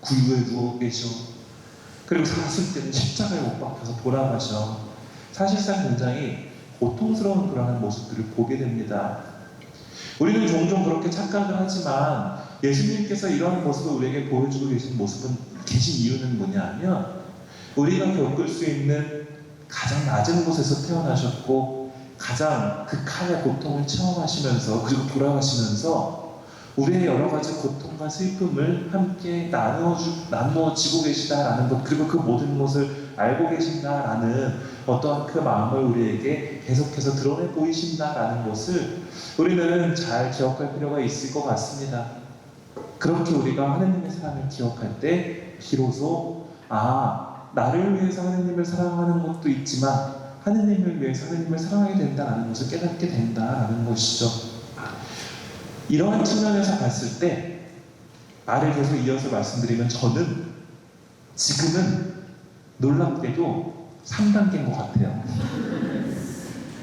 구유에 누워 계셔. 그리고 사실 때는 십자가에 못 박혀서 돌아가셔. 사실상 굉장히 고통스러운 그러한 모습들을 보게 됩니다. 우리는 종종 그렇게 착각을 하지만 예수님께서 이러한 모습을 우리에게 보여주고 계신 이유는 뭐냐면, 우리가 겪을 수 있는 가장 낮은 곳에서 태어나셨고 가장 극한의 고통을 체험하시면서 그리고 돌아가시면서 우리의 여러 가지 고통과 슬픔을 함께 나누어지고 계시다라는 것, 그리고 그 모든 것을 알고 계신다라는 어떠한 그 마음을 우리에게 계속해서 드러내 보이신다라는 것을 우리는 잘 기억할 필요가 있을 것 같습니다. 그렇게 우리가 하느님의 사랑을 기억할 때 비로소 나를 위해서 하느님을 사랑하는 것도 있지만 하느님을 위해서 하느님을 사랑하게 된다는 것을 깨닫게 된다라는 것이죠. 이러한 측면에서 봤을 때 말을 계속 이어서 말씀드리면, 저는 지금은 놀랍게도 3단계인 것 같아요.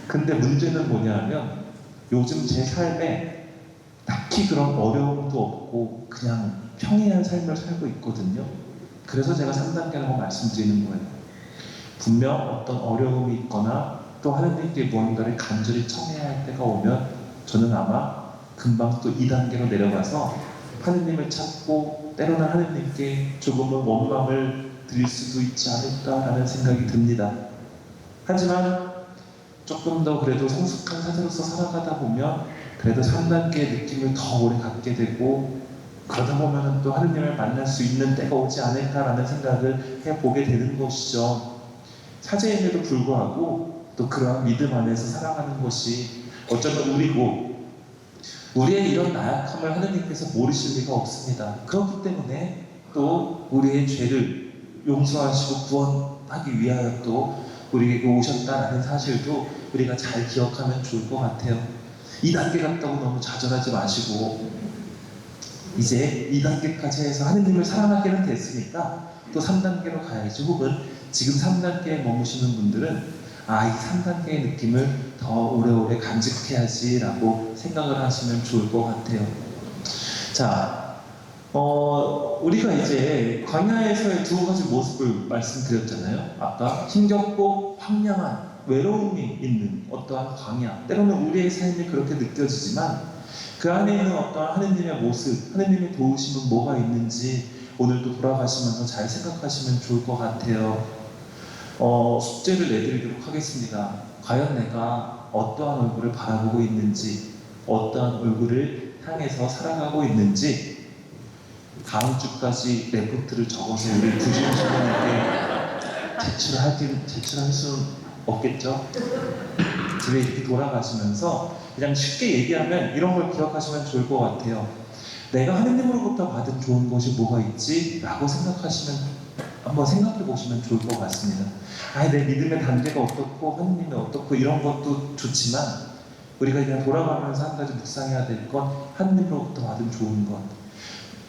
근데 문제는 뭐냐면 요즘 제 삶에 딱히 그런 어려움도 없고 그냥 평이한 삶을 살고 있거든요. 그래서 제가 3단계라고 말씀드리는 거예요. 분명 어떤 어려움이 있거나 또 하느님께 무언가를 간절히 청해야 할 때가 오면 저는 아마 금방 또 2단계로 내려가서 하느님을 찾고 때로는 하느님께 조금은 원망을 드릴 수도 있지 않을까라는 생각이 듭니다. 하지만 조금 더 그래도 성숙한 사제로서 살아가다 보면 그래도 3단계의 느낌을 더 오래 갖게 되고, 그러다 보면 또 하느님을 만날 수 있는 때가 오지 않을까라는 생각을 해보게 되는 것이죠. 사제임에도 불구하고 또 그러한 믿음 안에서 살아가는 것이 어쩌면 우리의 이런 나약함을 하느님께서 모르실 리가 없습니다. 그렇기 때문에 또 우리의 죄를 용서하시고 구원하기 위하여 또 우리에게 오셨다라는 사실도 우리가 잘 기억하면 좋을 것 같아요. 2단계 갔다고 너무 좌절하지 마시고 이제 2단계까지 해서 하느님을 사랑하기는 됐으니까 또 3단계로 가야지, 혹은 지금 3단계에 머무시는 분들은 이 3단계의 느낌을 더 오래오래 간직해야지 라고 생각을 하시면 좋을 것 같아요. 자, 우리가 이제 광야에서의 두 가지 모습을 말씀드렸잖아요. 아까 힘겹고 황량한 외로움이 있는 어떠한 광야, 때로는 우리의 삶이 그렇게 느껴지지만 그 안에 있는 어떠한 하느님의 모습, 하느님의 도우심은 뭐가 있는지 오늘도 돌아가시면서 잘 생각하시면 좋을 것 같아요. 숙제를 내드리도록 하겠습니다. 과연 내가 어떠한 얼굴을 바라보고 있는지, 어떠한 얼굴을 향해서 살아가고 있는지 다음 주까지 레포트를 적어서 우리 부지원 신부님께 제출할 수는 없겠죠? 집에 이렇게 돌아가시면서 그냥 쉽게 얘기하면 이런 걸 기억하시면 좋을 것 같아요. 내가 하느님으로부터 받은 좋은 것이 뭐가 있지? 라고 한번 생각해 보시면 좋을 것 같습니다. 내 믿음의 단계가 어떻고 하느님이 어떻고 이런 것도 좋지만 우리가 그냥 돌아가면서 한 가지 묵상해야 될 건 하느님으로부터 받은 좋은 것.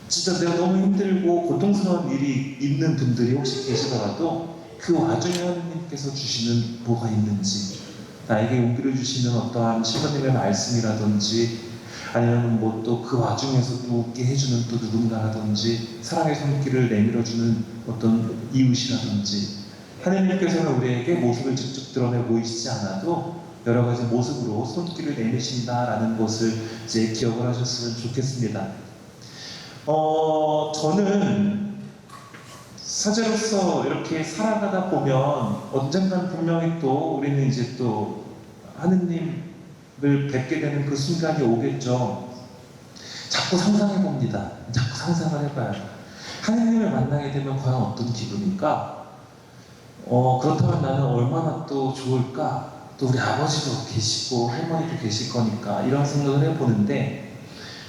진짜 내가 너무 힘들고 고통스러운 일이 있는 분들이 혹시 계시더라도 그 와중에 하느님께서 주시는 뭐가 있는지, 나에게 용기를 주시는 어떠한 신부님의 말씀이라든지 아니면 뭐 또 그 와중에서 또 웃게 해주는 또 누군가라든지 사랑의 손길을 내밀어주는 어떤 이웃이라든지, 하느님께서는 우리에게 모습을 직접 드러내 보이시지 않아도 여러 가지 모습으로 손길을 내미신다라는 것을 이제 기억을 하셨으면 좋겠습니다. 저는 사제로서 이렇게 살아가다 보면 언젠간 분명히 또 우리는 이제 또 하느님을 뵙게 되는 그 순간이 오겠죠. 자꾸 상상해 봅니다. 자꾸 상상을 해봐요. 하느님을 만나게 되면 과연 어떤 기분일까? 그렇다면 나는 얼마나 또 좋을까? 또 우리 아버지도 계시고 할머니도 계실 거니까 이런 생각을 해보는데,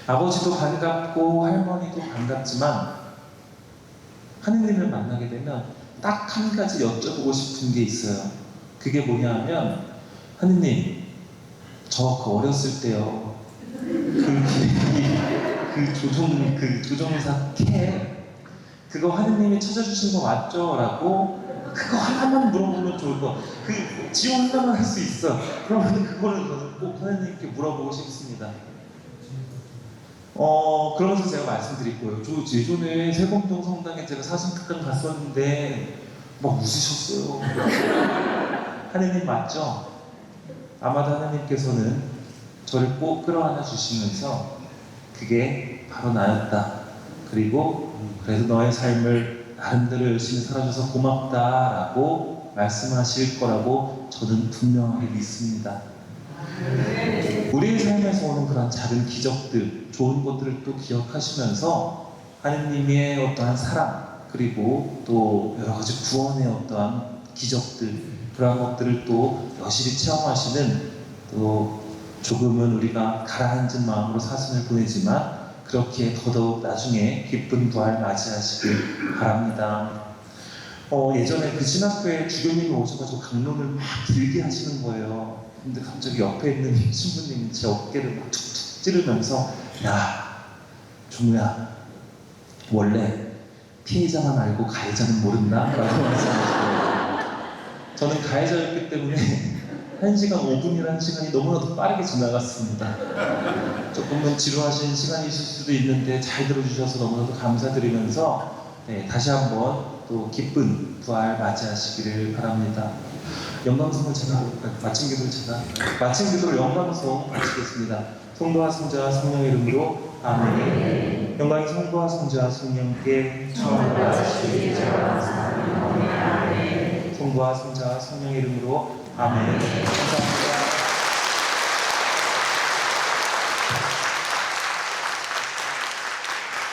아버지도 반갑고 할머니도 반갑지만 하느님을 만나게 되면 딱 한 가지 여쭤보고 싶은 게 있어요. 그게 뭐냐 하면, 하느님, 저 그 어렸을 때요, 그 조종사 캐, 그거 하느님이 찾아주신 거 맞죠? 라고 그거 하나만 물어보면 좋을 거. 그 지원 하나만 할 수 있어. 그러면 그거를 저는 꼭 하느님께 물어보고 싶습니다. 그러면서 제가 말씀드릴 거예요. 저 예전에 세봉동 성당에 제가 사순특강 갔었는데 막 웃으셨어요. 하느님 맞죠? 아마도 하느님께서는 저를 꼭 끌어안아 주시면서 그게 바로 나였다. 그리고 그래서 너의 삶을 나름대로 열심히 살아줘서 고맙다라고 말씀하실 거라고 저는 분명하게 믿습니다. 우리의 삶에서 오는 그런 작은 기적들, 좋은 것들을 또 기억하시면서 하느님의 어떠한 사랑, 그리고 또 여러 가지 구원의 어떠한 기적들, 그러한 것들을 또 여실히 체험하시는, 또 조금은 우리가 가라앉은 마음으로 사순을 보내지만 그렇게 더더욱 나중에 기쁜 부활 맞이하시길 바랍니다. 예전에 그 신학교에 주교님이 오셔가지고 강론을 막 길게 하시는 거예요. 근데 갑자기 옆에 있는 신부님이 제 어깨를 막 툭툭 찌르면서, 야, 종우야, 원래 피해자만 알고 가해자는 모른다? 라고 말씀하시더라고요. 저는 가해자였기 때문에 1시간 5분이라는 시간이 너무나도 빠르게 지나갔습니다. 조금은 지루하신 시간이실 수도 있는데 잘 들어주셔서 너무나도 감사드리면서, 네, 다시 한번 또 기쁜 부활 맞이하시기를 바랍니다. 영광송을 제가 마친 기도로 영광송 마치겠습니다. 성부와 성자와 성령의 이름으로 아멘. 영광이 성부와 성자와 성령께 성부와 성자와 성령의 이름으로 아멘. 감사합니다.